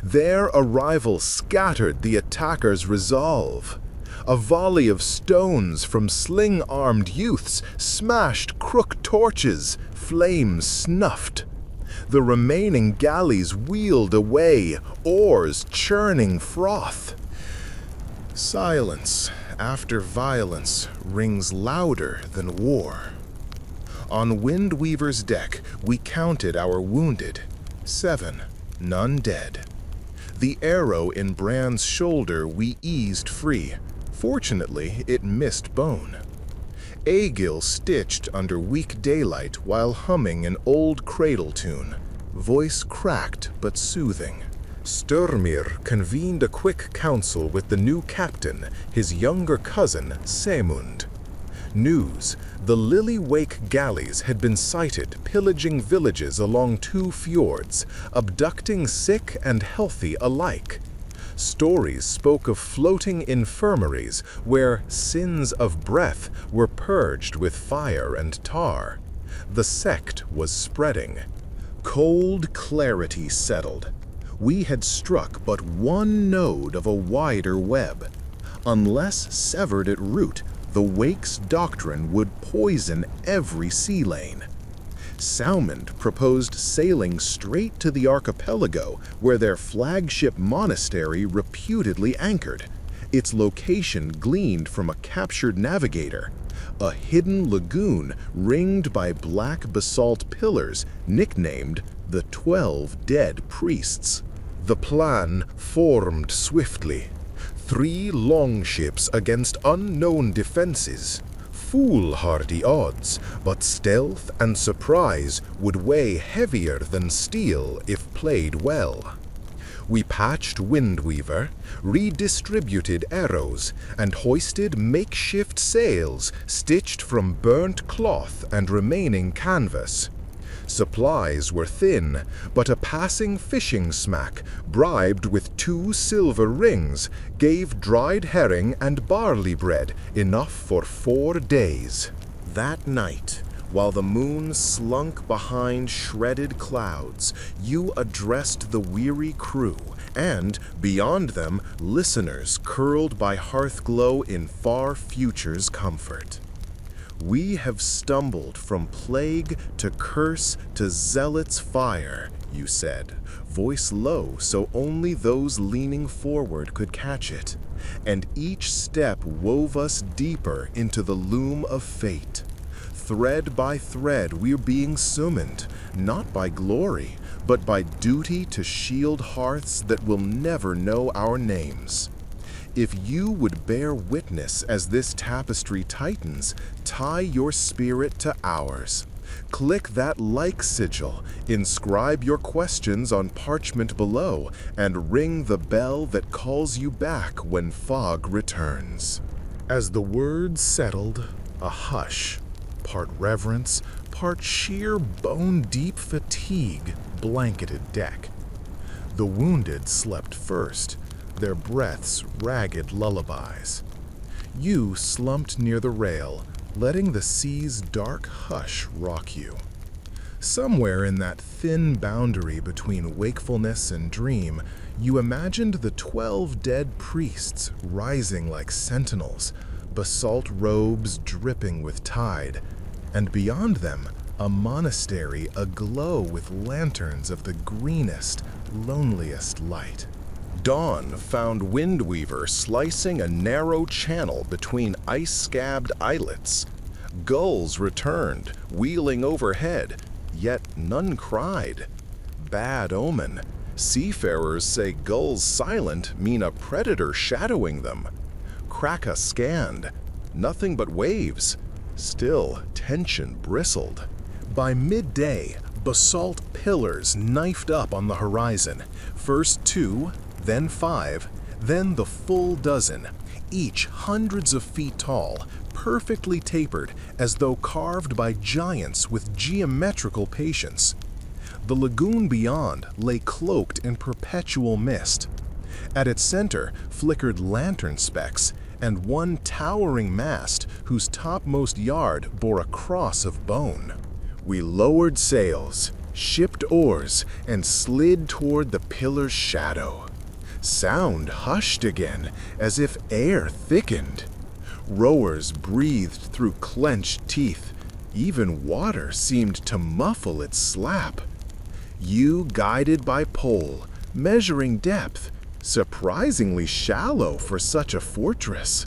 Their arrival scattered the attacker's resolve. A volley of stones from sling-armed youths smashed crook torches, flames snuffed. The remaining galleys wheeled away, oars churning froth. Silence after violence rings louder than war. On Windweaver's deck, we counted our wounded. 7, none dead. The arrow in Bran's shoulder we eased free. Fortunately, it missed bone. Egil stitched under weak daylight while humming an old cradle tune, voice cracked but soothing. Sturmir convened a quick council with the new captain, his younger cousin, Semund. News: the Lily-Wake galleys had been sighted pillaging villages along 2 fjords, abducting sick and healthy alike. Stories spoke of floating infirmaries where sins of breath were purged with fire and tar. The sect was spreading. Cold clarity settled. We had struck but one node of a wider web. Unless severed at root, the Wake's doctrine would poison every sea lane. Salmond proposed sailing straight to the archipelago where their flagship monastery reputedly anchored. Its location gleaned from a captured navigator, a hidden lagoon ringed by black basalt pillars nicknamed the 12 Dead Priests. The plan formed swiftly. 3 longships against unknown defenses. Foolhardy odds, but stealth and surprise would weigh heavier than steel if played well. We patched Windweaver, redistributed arrows, and hoisted makeshift sails stitched from burnt cloth and remaining canvas. Supplies were thin, but a passing fishing smack, bribed with 2 silver rings, gave dried herring and barley bread enough for 4 days. That night, while the moon slunk behind shredded clouds, you addressed the weary crew, and, beyond them, listeners curled by hearthglow in far future's comfort. We have stumbled from plague to curse to zealot's fire, you said, voice low so only those leaning forward could catch it, and each step wove us deeper into the loom of fate. Thread by thread we're being summoned, not by glory, but by duty to shield hearths that will never know our names. If you would bear witness as this tapestry tightens, tie your spirit to ours. Click that like sigil, inscribe your questions on parchment below, and ring the bell that calls you back when fog returns. As the words settled, a hush, part reverence, part sheer bone-deep fatigue, blanketed deck. The wounded slept first, their breaths ragged lullabies. You slumped near the rail, letting the sea's dark hush rock you. Somewhere in that thin boundary between wakefulness and dream, you imagined the 12 dead priests rising like sentinels, basalt robes dripping with tide, and beyond them, a monastery aglow with lanterns of the greenest, loneliest light. Dawn found Windweaver slicing a narrow channel between ice-scabbed islets. Gulls returned, wheeling overhead, yet none cried. Bad omen. Seafarers say gulls silent mean a predator shadowing them. Kraka scanned. Nothing but waves. Still, tension bristled. By midday, basalt pillars knifed up on the horizon. First 2, then 5, then the full dozen, each hundreds of feet tall, perfectly tapered as though carved by giants with geometrical patience. The lagoon beyond lay cloaked in perpetual mist. At its center flickered lantern specks, and one towering mast whose topmost yard bore a cross of bone. We lowered sails, shipped oars, and slid toward the pillar's shadow. Sound hushed again, as if air thickened. Rowers breathed through clenched teeth. Even water seemed to muffle its slap. You guided by pole, measuring depth, surprisingly shallow for such a fortress.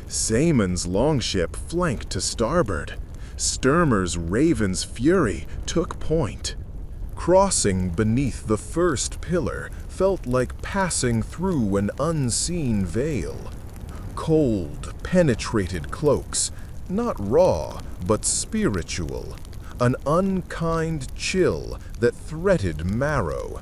Saymon's longship flanked to starboard. Sturmer's Raven's Fury took point. Crossing beneath the first pillar felt like passing through an unseen veil. Cold, penetrated cloaks, not raw, but spiritual. An unkind chill that threatened marrow.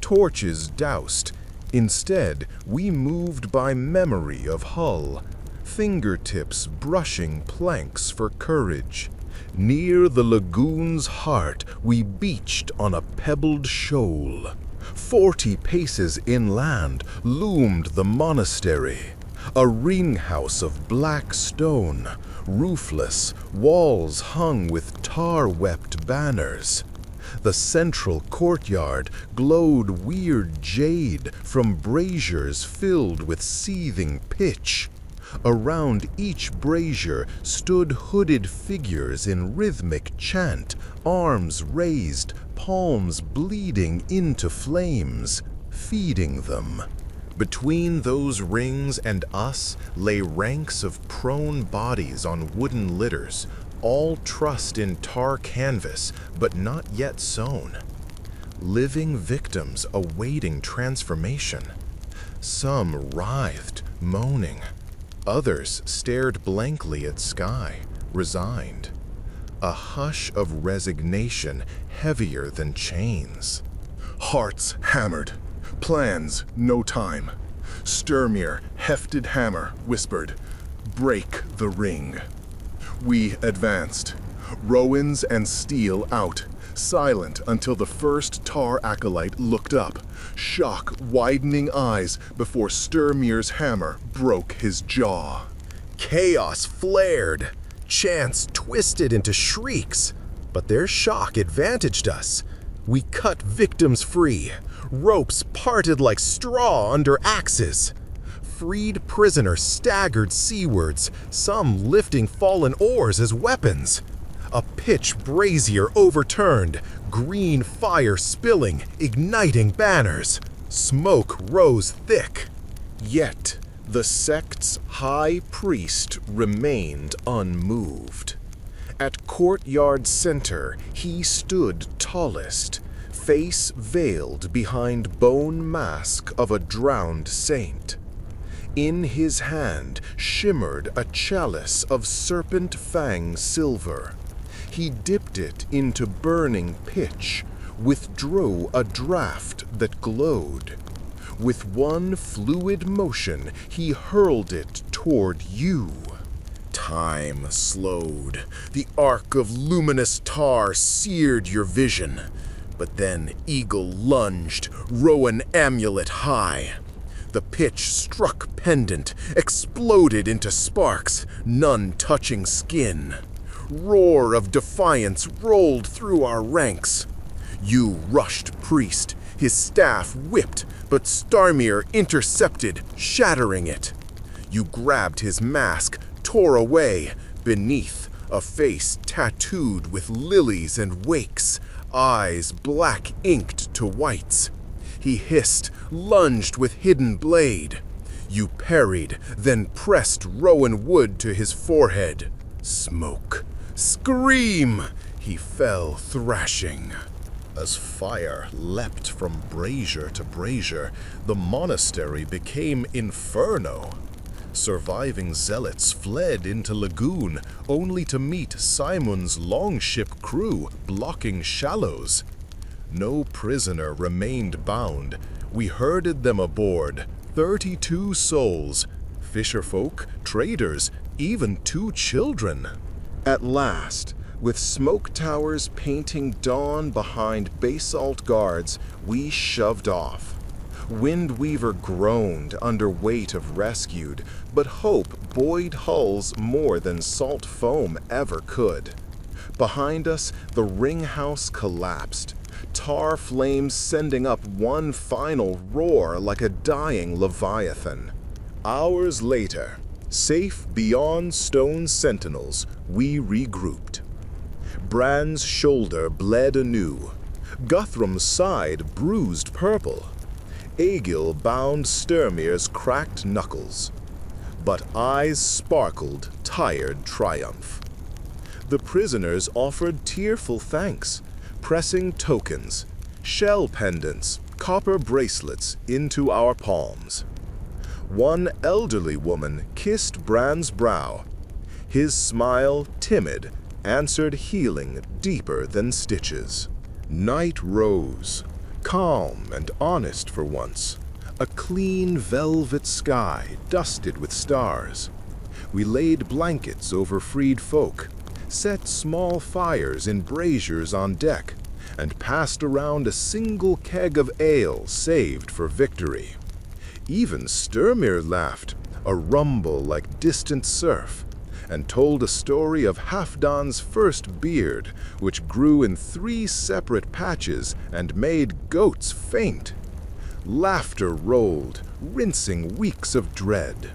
Torches doused. Instead, we moved by memory of hull, fingertips brushing planks for courage. Near the lagoon's heart, we beached on a pebbled shoal. 40 paces inland loomed the monastery, a ring house of black stone, roofless, walls hung with tar-wept banners. The central courtyard glowed weird jade from braziers filled with seething pitch. Around each brazier stood hooded figures in rhythmic chant, arms raised, palms bleeding into flames, feeding them. Between those rings and us lay ranks of prone bodies on wooden litters, all trussed in tar canvas, but not yet sewn. Living victims awaiting transformation. Some writhed, moaning. Others stared blankly at sky, resigned. A hush of resignation heavier than chains. Hearts hammered. Plans, no time. Sturmir, hefted hammer, whispered, "Break the ring." We advanced, rowans and steel out, silent until the first tar acolyte looked up, shock widening eyes before Sturmir's hammer broke his jaw. Chaos flared. Chants twisted into shrieks, but their shock advantaged us. We cut victims free. Ropes parted like straw under axes. Freed prisoners staggered seawards, some lifting fallen oars as weapons. A pitch brazier overturned, green fire spilling, igniting banners. Smoke rose thick. Yet the sect's high priest remained unmoved. At courtyard center, he stood tallest, face veiled behind bone mask of a drowned saint. In his hand shimmered a chalice of serpent fang silver. He dipped it into burning pitch, withdrew a draught that glowed. With one fluid motion, he hurled it toward you. Time slowed. The arc of luminous tar seared your vision. But then Eagle lunged, Rowan amulet high. The pitch struck pendant, exploded into sparks, none touching skin. Roar of defiance rolled through our ranks. You rushed priest, his staff whipped, but Starmir intercepted, shattering it. You grabbed his mask, tore away. Beneath, a face tattooed with lilies and wakes, eyes black inked to whites. He hissed, lunged with hidden blade. You parried, then pressed Rowan wood to his forehead. Smoke. Scream! He fell thrashing. As fire leapt from brazier to brazier, the monastery became inferno. Surviving zealots fled into lagoon, only to meet Simon's longship crew blocking shallows. No prisoner remained bound. We herded them aboard, 32 souls, fisherfolk, traders, even 2 children. At last, with smoke towers painting dawn behind basalt guards, we shoved off. Windweaver groaned under weight of rescued, but hope buoyed hulls more than salt foam ever could. Behind us, the ring house collapsed, tar flames sending up one final roar like a dying leviathan. Hours later, safe beyond stone sentinels, we regrouped. Bran's shoulder bled anew. Guthrum's side bruised purple. Egil bound Sturmir's cracked knuckles. But eyes sparkled tired triumph. The prisoners offered tearful thanks, pressing tokens, shell pendants, copper bracelets into our palms. One elderly woman kissed Bran's brow. His smile, timid, answered healing deeper than stitches. Night rose, calm and honest for once, a clean velvet sky dusted with stars. We laid blankets over freed folk, set small fires in braziers on deck, and passed around a single keg of ale saved for victory. Even Sturmir laughed, a rumble like distant surf, and told a story of Halfdan's first beard, which grew in 3 separate patches and made goats faint. Laughter rolled, rinsing weeks of dread.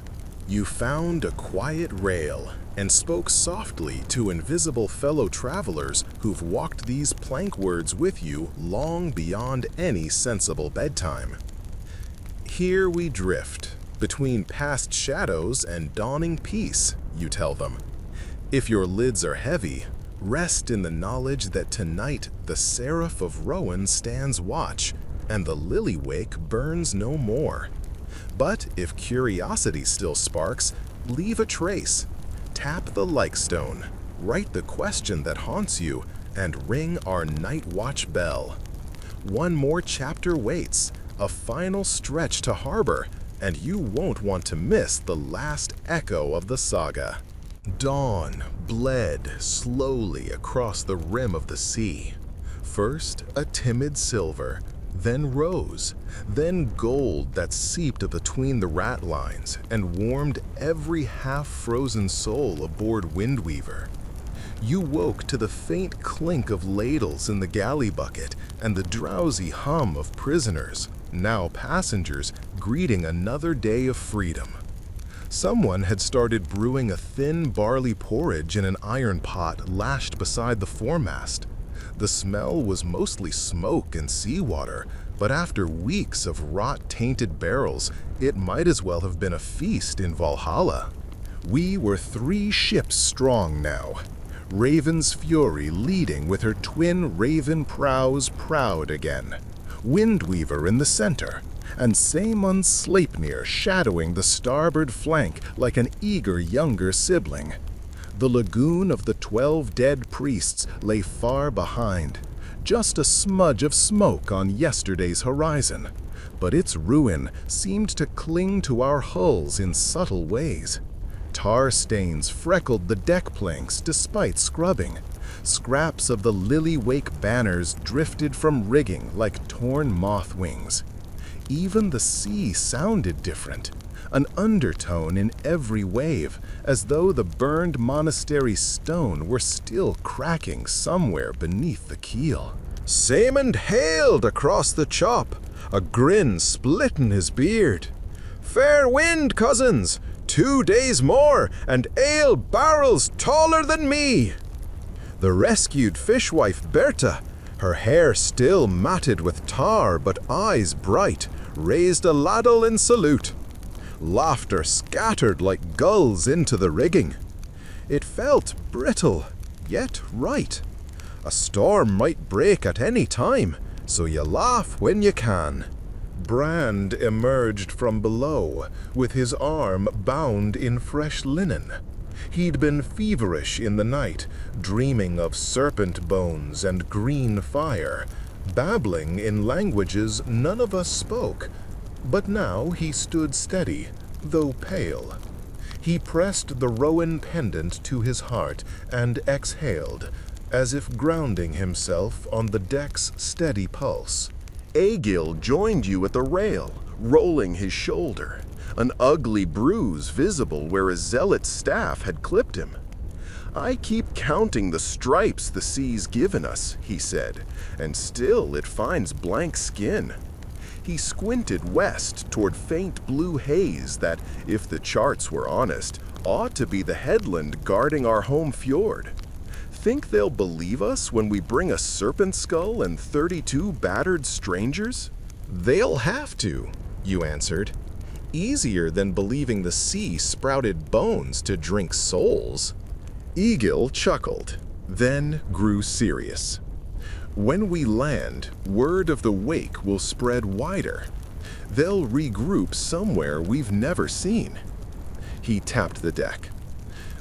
You found a quiet rail and spoke softly to invisible fellow travelers who've walked these plank words with you long beyond any sensible bedtime. Here we drift, between past shadows and dawning peace, you tell them. If your lids are heavy, rest in the knowledge that tonight the Seraph of Rowan stands watch, and the lily-wake burns no more. But if curiosity still sparks, leave a trace. Tap the like stone, write the question that haunts you, and ring our night watch bell. One more chapter waits, a final stretch to harbor, and you won't want to miss the last echo of the saga. Dawn bled slowly across the rim of the sea. First a timid silver, then rose, then gold that seeped between the ratlines and warmed every half-frozen soul aboard Windweaver. You woke to the faint clink of ladles in the galley bucket and the drowsy hum of prisoners, now passengers, greeting another day of freedom. Someone had started brewing a thin barley porridge in an iron pot lashed beside the foremast. The smell was mostly smoke and seawater, but after weeks of rot-tainted barrels, it might as well have been a feast in Valhalla. We were 3 ships strong now. Raven's Fury leading with her twin raven prows proud again. Windweaver in the center, and Saemund Sleipnir shadowing the starboard flank like an eager younger sibling. The lagoon of the 12 dead priests lay far behind, just a smudge of smoke on yesterday's horizon, but its ruin seemed to cling to our hulls in subtle ways. Tar stains freckled the deck planks despite scrubbing. Scraps of the lily-wake banners drifted from rigging like torn moth wings. Even the sea sounded different, an undertone in every wave, as though the burned monastery stone were still cracking somewhere beneath the keel. Saemund hailed across the chop, a grin splitting his beard. "Fair wind, cousins! 2 days more, and ale barrels taller than me!" The rescued fishwife Berta, her hair still matted with tar but eyes bright, raised a ladle in salute. Laughter scattered like gulls into the rigging. It felt brittle, yet right. A storm might break at any time, so you laugh when you can. Brand emerged from below, with his arm bound in fresh linen. He'd been feverish in the night, dreaming of serpent bones and green fire, babbling in languages none of us spoke. But now he stood steady, though pale. He pressed the rowan pendant to his heart and exhaled, as if grounding himself on the deck's steady pulse. Egil joined you at the rail, rolling his shoulder, an ugly bruise visible where a zealot's staff had clipped him. "I keep counting the stripes the sea's given us," he said, "and still it finds blank skin." He squinted west toward faint blue haze that, if the charts were honest, ought to be the headland guarding our home fjord. think they'll believe us when we bring a serpent skull and 32 battered strangers? They'll have to, you answered. Easier than believing the sea sprouted bones to drink souls. Egil chuckled, then grew serious. When we land, word of the wake will spread wider. They'll regroup somewhere we've never seen. He tapped the deck.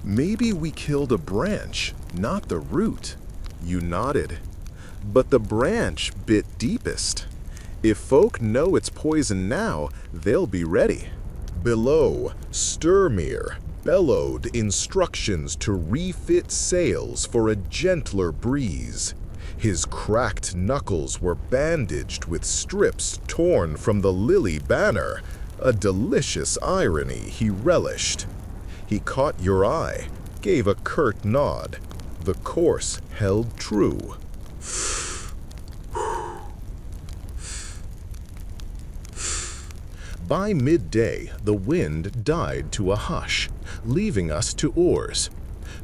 Maybe we killed a branch, not the root. You nodded. But the branch bit deepest. If folk know it's poison now, they'll be ready. Below, Sturmir bellowed instructions to refit sails for a gentler breeze. His cracked knuckles were bandaged with strips torn from the lily banner, a delicious irony he relished. He caught your eye, gave a curt nod. The course held true. By midday, the wind died to a hush, leaving us to oars.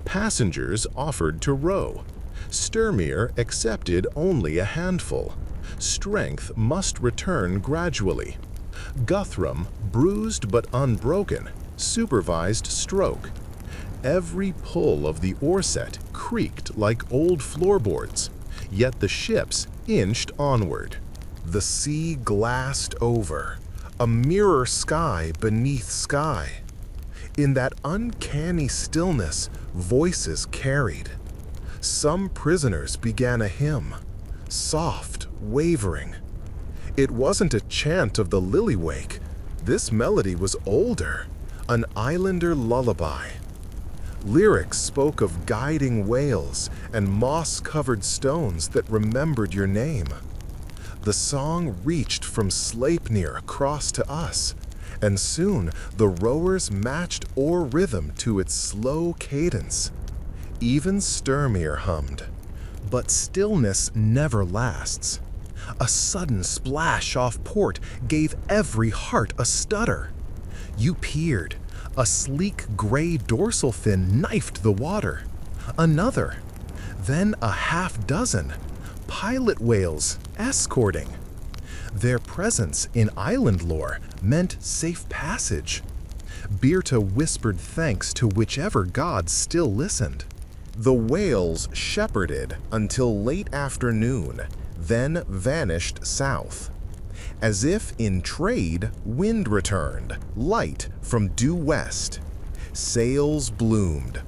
Passengers offered to row. Sturmir accepted only a handful. Strength must return gradually. Guthrum, bruised but unbroken, supervised stroke. Every pull of the oar set creaked like old floorboards, yet the ships inched onward. The sea glassed over, a mirror sky beneath sky. In that uncanny stillness, voices carried. Some prisoners began a hymn, soft, wavering. It wasn't a chant of the lily-wake. This melody was older, an islander lullaby. Lyrics spoke of guiding whales and moss-covered stones that remembered your name. The song reached from Sleipnir across to us, and soon the rowers matched oar rhythm to its slow cadence. Even Sturmir hummed. But stillness never lasts. A sudden splash off port gave every heart a stutter. You peered. A sleek gray dorsal fin knifed the water. Another. Then a half dozen. Pilot whales escorting. Their presence in island lore meant safe passage. Birta whispered thanks to whichever god still listened. The whales shepherded until late afternoon, then vanished south. As if in trade, wind returned, light from due west. Sails bloomed,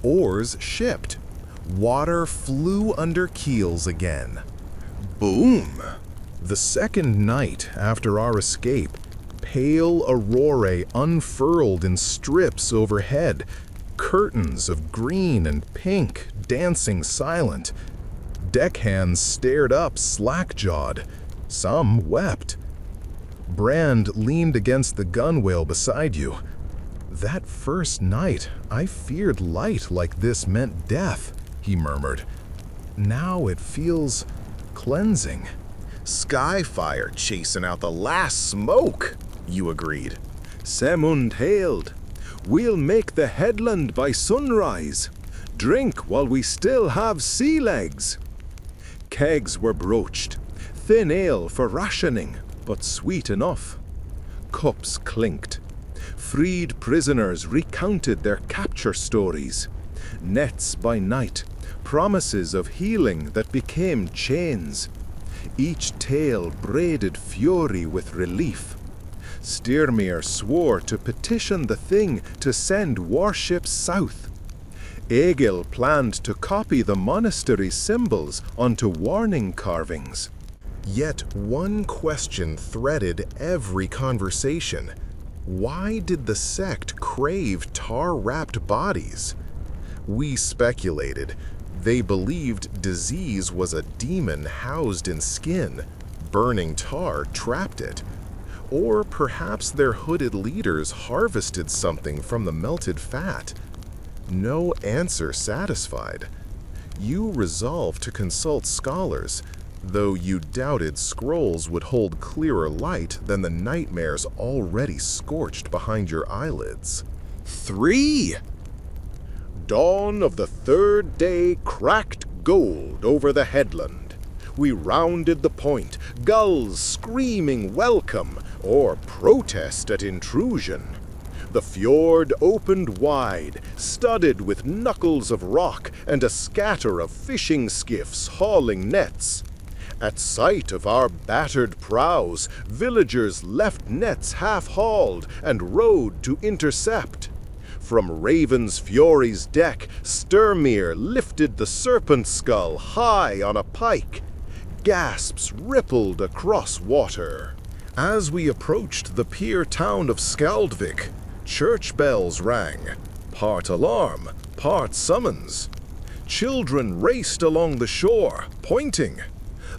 oars shipped, water flew under keels again. Boom! The second night after our escape, pale aurorae unfurled in strips overhead, curtains of green and pink dancing silent. Deckhands stared up slack-jawed. Some wept. Brand leaned against the gunwale beside you. That first night, I feared light like this meant death, he murmured. Now it feels cleansing. Skyfire chasing out the last smoke, you agreed. Semund hailed. We'll make the headland by sunrise. Drink while we still have sea legs. Kegs were broached. Thin ale for rationing, but sweet enough. Cups clinked. Freed prisoners recounted their capture stories. Nets by night, promises of healing that became chains. Each tale braided fury with relief. Styrmir swore to petition the thing to send warships south. Egil planned to copy the monastery's symbols onto warning carvings. Yet one question threaded every conversation. Why did the sect crave tar-wrapped bodies? We speculated. They believed disease was a demon housed in skin. Burning tar trapped it. Or perhaps their hooded leaders harvested something from the melted fat. No answer satisfied. You resolved to consult scholars, though you doubted scrolls would hold clearer light than the nightmares already scorched behind your eyelids. 3! Dawn of the third day cracked gold over the headland. We rounded the point, gulls screaming welcome or protest at intrusion. The fjord opened wide, studded with knuckles of rock and a scatter of fishing skiffs hauling nets. At sight of our battered prows, villagers left nets half-hauled and rowed to intercept. From Raven's Fury's deck, Sturmir lifted the serpent skull high on a pike. Gasps rippled across water. As we approached the pier town of Skaldvik, church bells rang, part alarm, part summons. Children raced along the shore, pointing.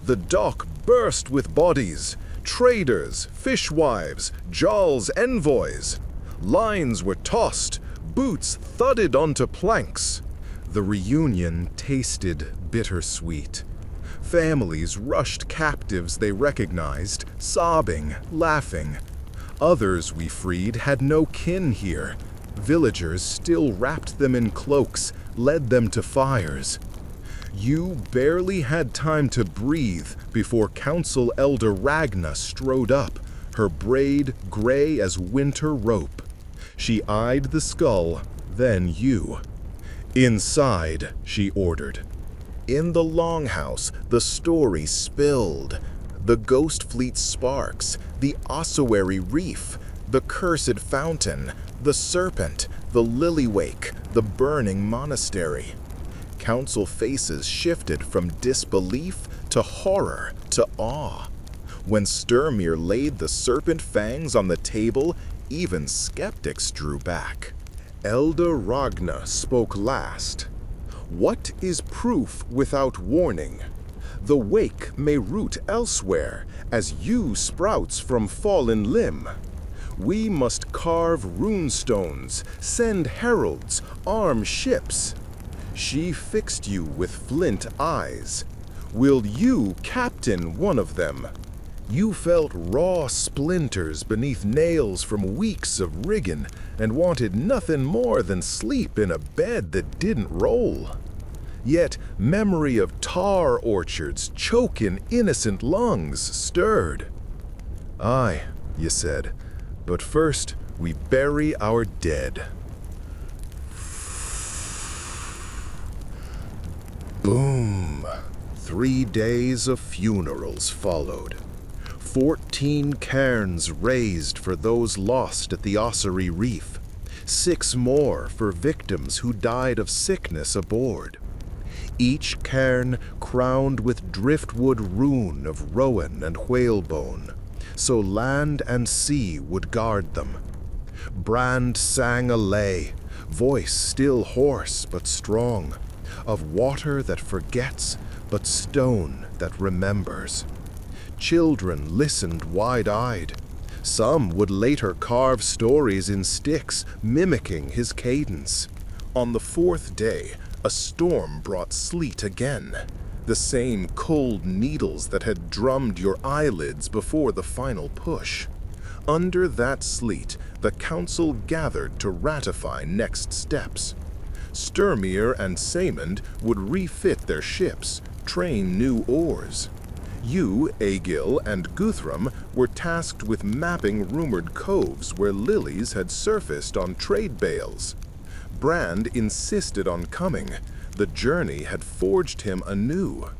The dock burst with bodies, traders, fishwives, Jarl's envoys. Lines were tossed, boots thudded onto planks. The reunion tasted bittersweet. Families rushed captives they recognized, sobbing, laughing. Others we freed had no kin here. Villagers still wrapped them in cloaks, led them to fires. You barely had time to breathe before Council Elder Ragna strode up, her braid gray as winter rope. She eyed the skull, then you. Inside, she ordered. In the longhouse, the story spilled. The ghost fleet sparks, the ossuary reef, the cursed fountain, the serpent, the lily-wake, the burning monastery. Council faces shifted from disbelief to horror to awe. When Sturmir laid the serpent fangs on the table, even skeptics drew back. Elder Ragna spoke last. What is proof without warning? The wake may root elsewhere, as yew sprouts from fallen limb. We must carve runestones, send heralds, arm ships. She fixed you with flint eyes. Will you captain one of them? You felt raw splinters beneath nails from weeks of rigging and wanted nothing more than sleep in a bed that didn't roll. Yet memory of tar orchards choking innocent lungs stirred. Aye, you said, but first we bury our dead. Boom! 3 days of funerals followed. 14 cairns raised for those lost at the Ossuary Reef. 6 more for victims who died of sickness aboard. Each cairn crowned with driftwood rune of rowan and whalebone, so land and sea would guard them. Brand sang a lay, voice still hoarse but strong, of water that forgets, but stone that remembers. Children listened wide-eyed. Some would later carve stories in sticks, mimicking his cadence. On the 4th day, a storm brought sleet again, the same cold needles that had drummed your eyelids before the final push. Under that sleet, the council gathered to ratify next steps. Sturmir and Saemond would refit their ships, train new oars. You, Egil, and Guthrum were tasked with mapping rumored coves where lilies had surfaced on trade bales. Brand insisted on coming. The journey had forged him anew.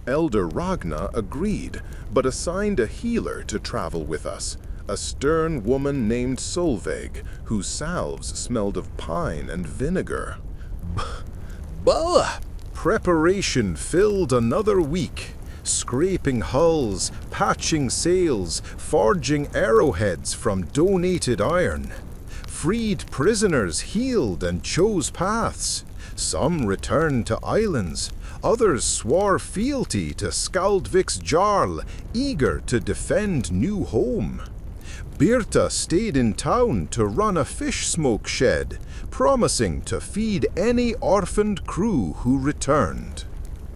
Elder Ragna agreed, but assigned a healer to travel with us, a stern woman named Solveig, whose salves smelled of pine and vinegar. Bah! Preparation filled another week. Scraping hulls, patching sails, forging arrowheads from donated iron. Freed prisoners healed and chose paths. Some returned to islands, others swore fealty to Skaldvik's Jarl, eager to defend new home. Birta stayed in town to run a fish smoke shed, promising to feed any orphaned crew who returned.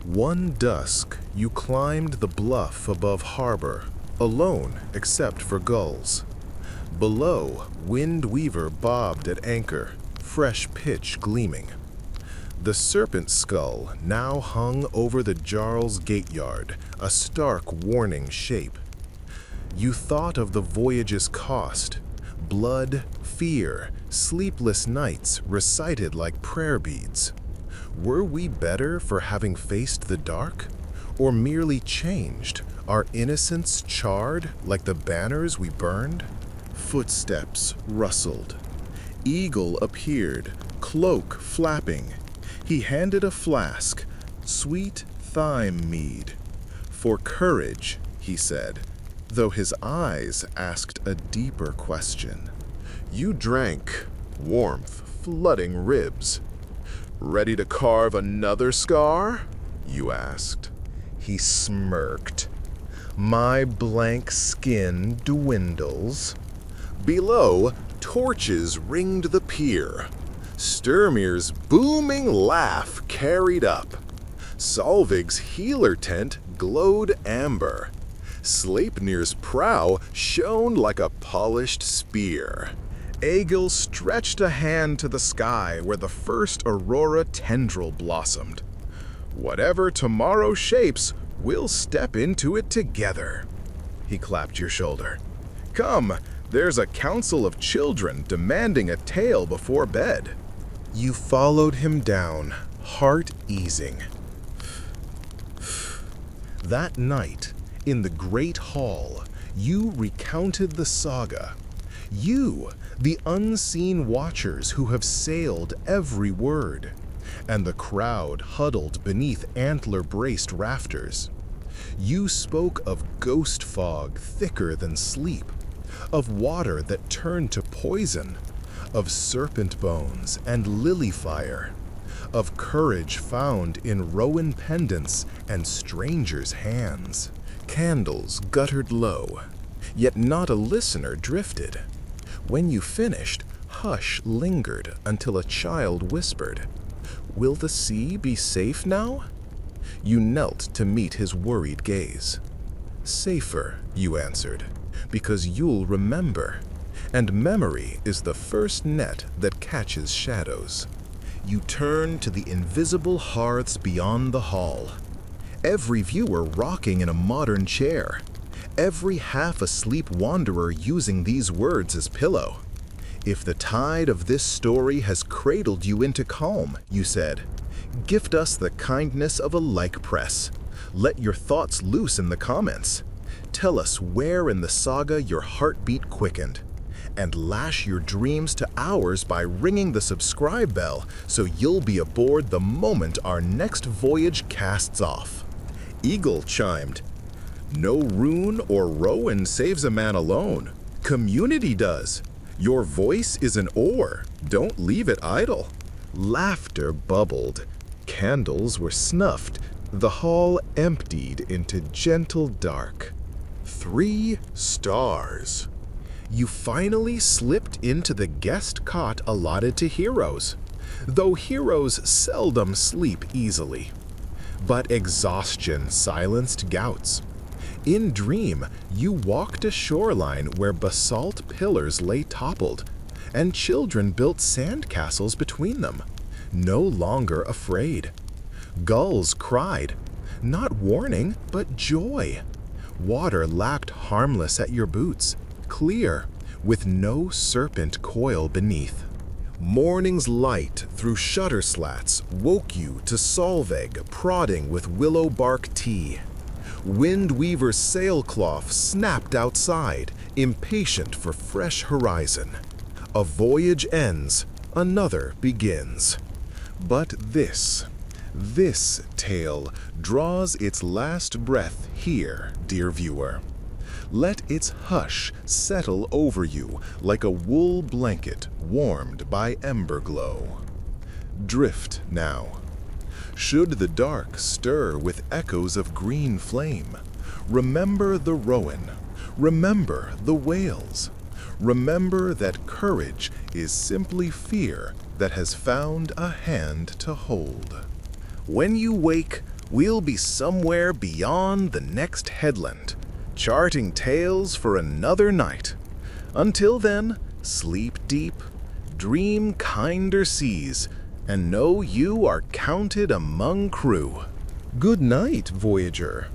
One dusk, you climbed the bluff above harbor, alone except for gulls. Below, Wind Weaver bobbed at anchor, fresh pitch gleaming. The serpent skull now hung over the Jarl's gateyard, a stark warning shape. You thought of the voyage's cost: blood, fear, sleepless nights recited like prayer beads. Were we better for having faced the dark? Or merely changed, our innocence charred like the banners we burned? Footsteps rustled. Eagle appeared, cloak flapping. He handed a flask, sweet thyme mead. For courage, he said, though his eyes asked a deeper question. You drank, warmth flooding ribs. Ready to carve another scar? You asked. He smirked. My blank skin dwindles. Below, torches ringed the pier. Sturmir's booming laugh carried up. Solvig's healer tent glowed amber. Sleipnir's prow shone like a polished spear. Egil stretched a hand to the sky where the first aurora tendril blossomed. Whatever tomorrow shapes, we'll step into it together. He clapped your shoulder. Come, there's a council of children demanding a tale before bed. You followed him down, heart easing. That night, in the great hall, you recounted the saga. You, the unseen watchers who have sailed every word, and the crowd huddled beneath antler-braced rafters. You spoke of ghost fog thicker than sleep, of water that turned to poison, of serpent bones and lily fire, of courage found in rowan pendants and strangers' hands. Candles guttered low, yet not a listener drifted. When you finished, hush lingered until a child whispered, "Will the sea be safe now?" You knelt to meet his worried gaze. "Safer," you answered, "because you'll remember. And memory is the first net that catches shadows." You turn to the invisible hearths beyond the hall. Every viewer rocking in a modern chair. Every half-asleep wanderer using these words as pillow. If the tide of this story has cradled you into calm, you said, gift us the kindness of a like press. Let your thoughts loose in the comments. Tell us where in the saga your heartbeat quickened. And lash your dreams to ours by ringing the subscribe bell so you'll be aboard the moment our next voyage casts off. Eagle chimed, "No rune or rowan saves a man alone. Community does. Your voice is an oar. Don't leave it idle." Laughter bubbled. Candles were snuffed. The hall emptied into gentle dark. 3 stars. You finally slipped into the guest cot allotted to heroes, though heroes seldom sleep easily. But exhaustion silenced gouts. In dream, you walked a shoreline where basalt pillars lay toppled, and children built sandcastles between them, no longer afraid. Gulls cried, not warning, but joy. Water lapped harmless at your boots, clear, with no serpent coil beneath. Morning's light through shutter slats woke you to Solveig prodding with willow bark tea. Windweaver's sailcloth snapped outside, impatient for fresh horizon. A voyage ends, another begins. But this tale draws its last breath here, dear viewer. Let its hush settle over you like a wool blanket warmed by ember glow. Drift now. Should the dark stir with echoes of green flame, remember the rowan, remember the whales. Remember that courage is simply fear that has found a hand to hold. When you wake, we'll be somewhere beyond the next headland, charting tales for another night. Until then, sleep deep, dream kinder seas, and know you are counted among crew. Good night, Voyager.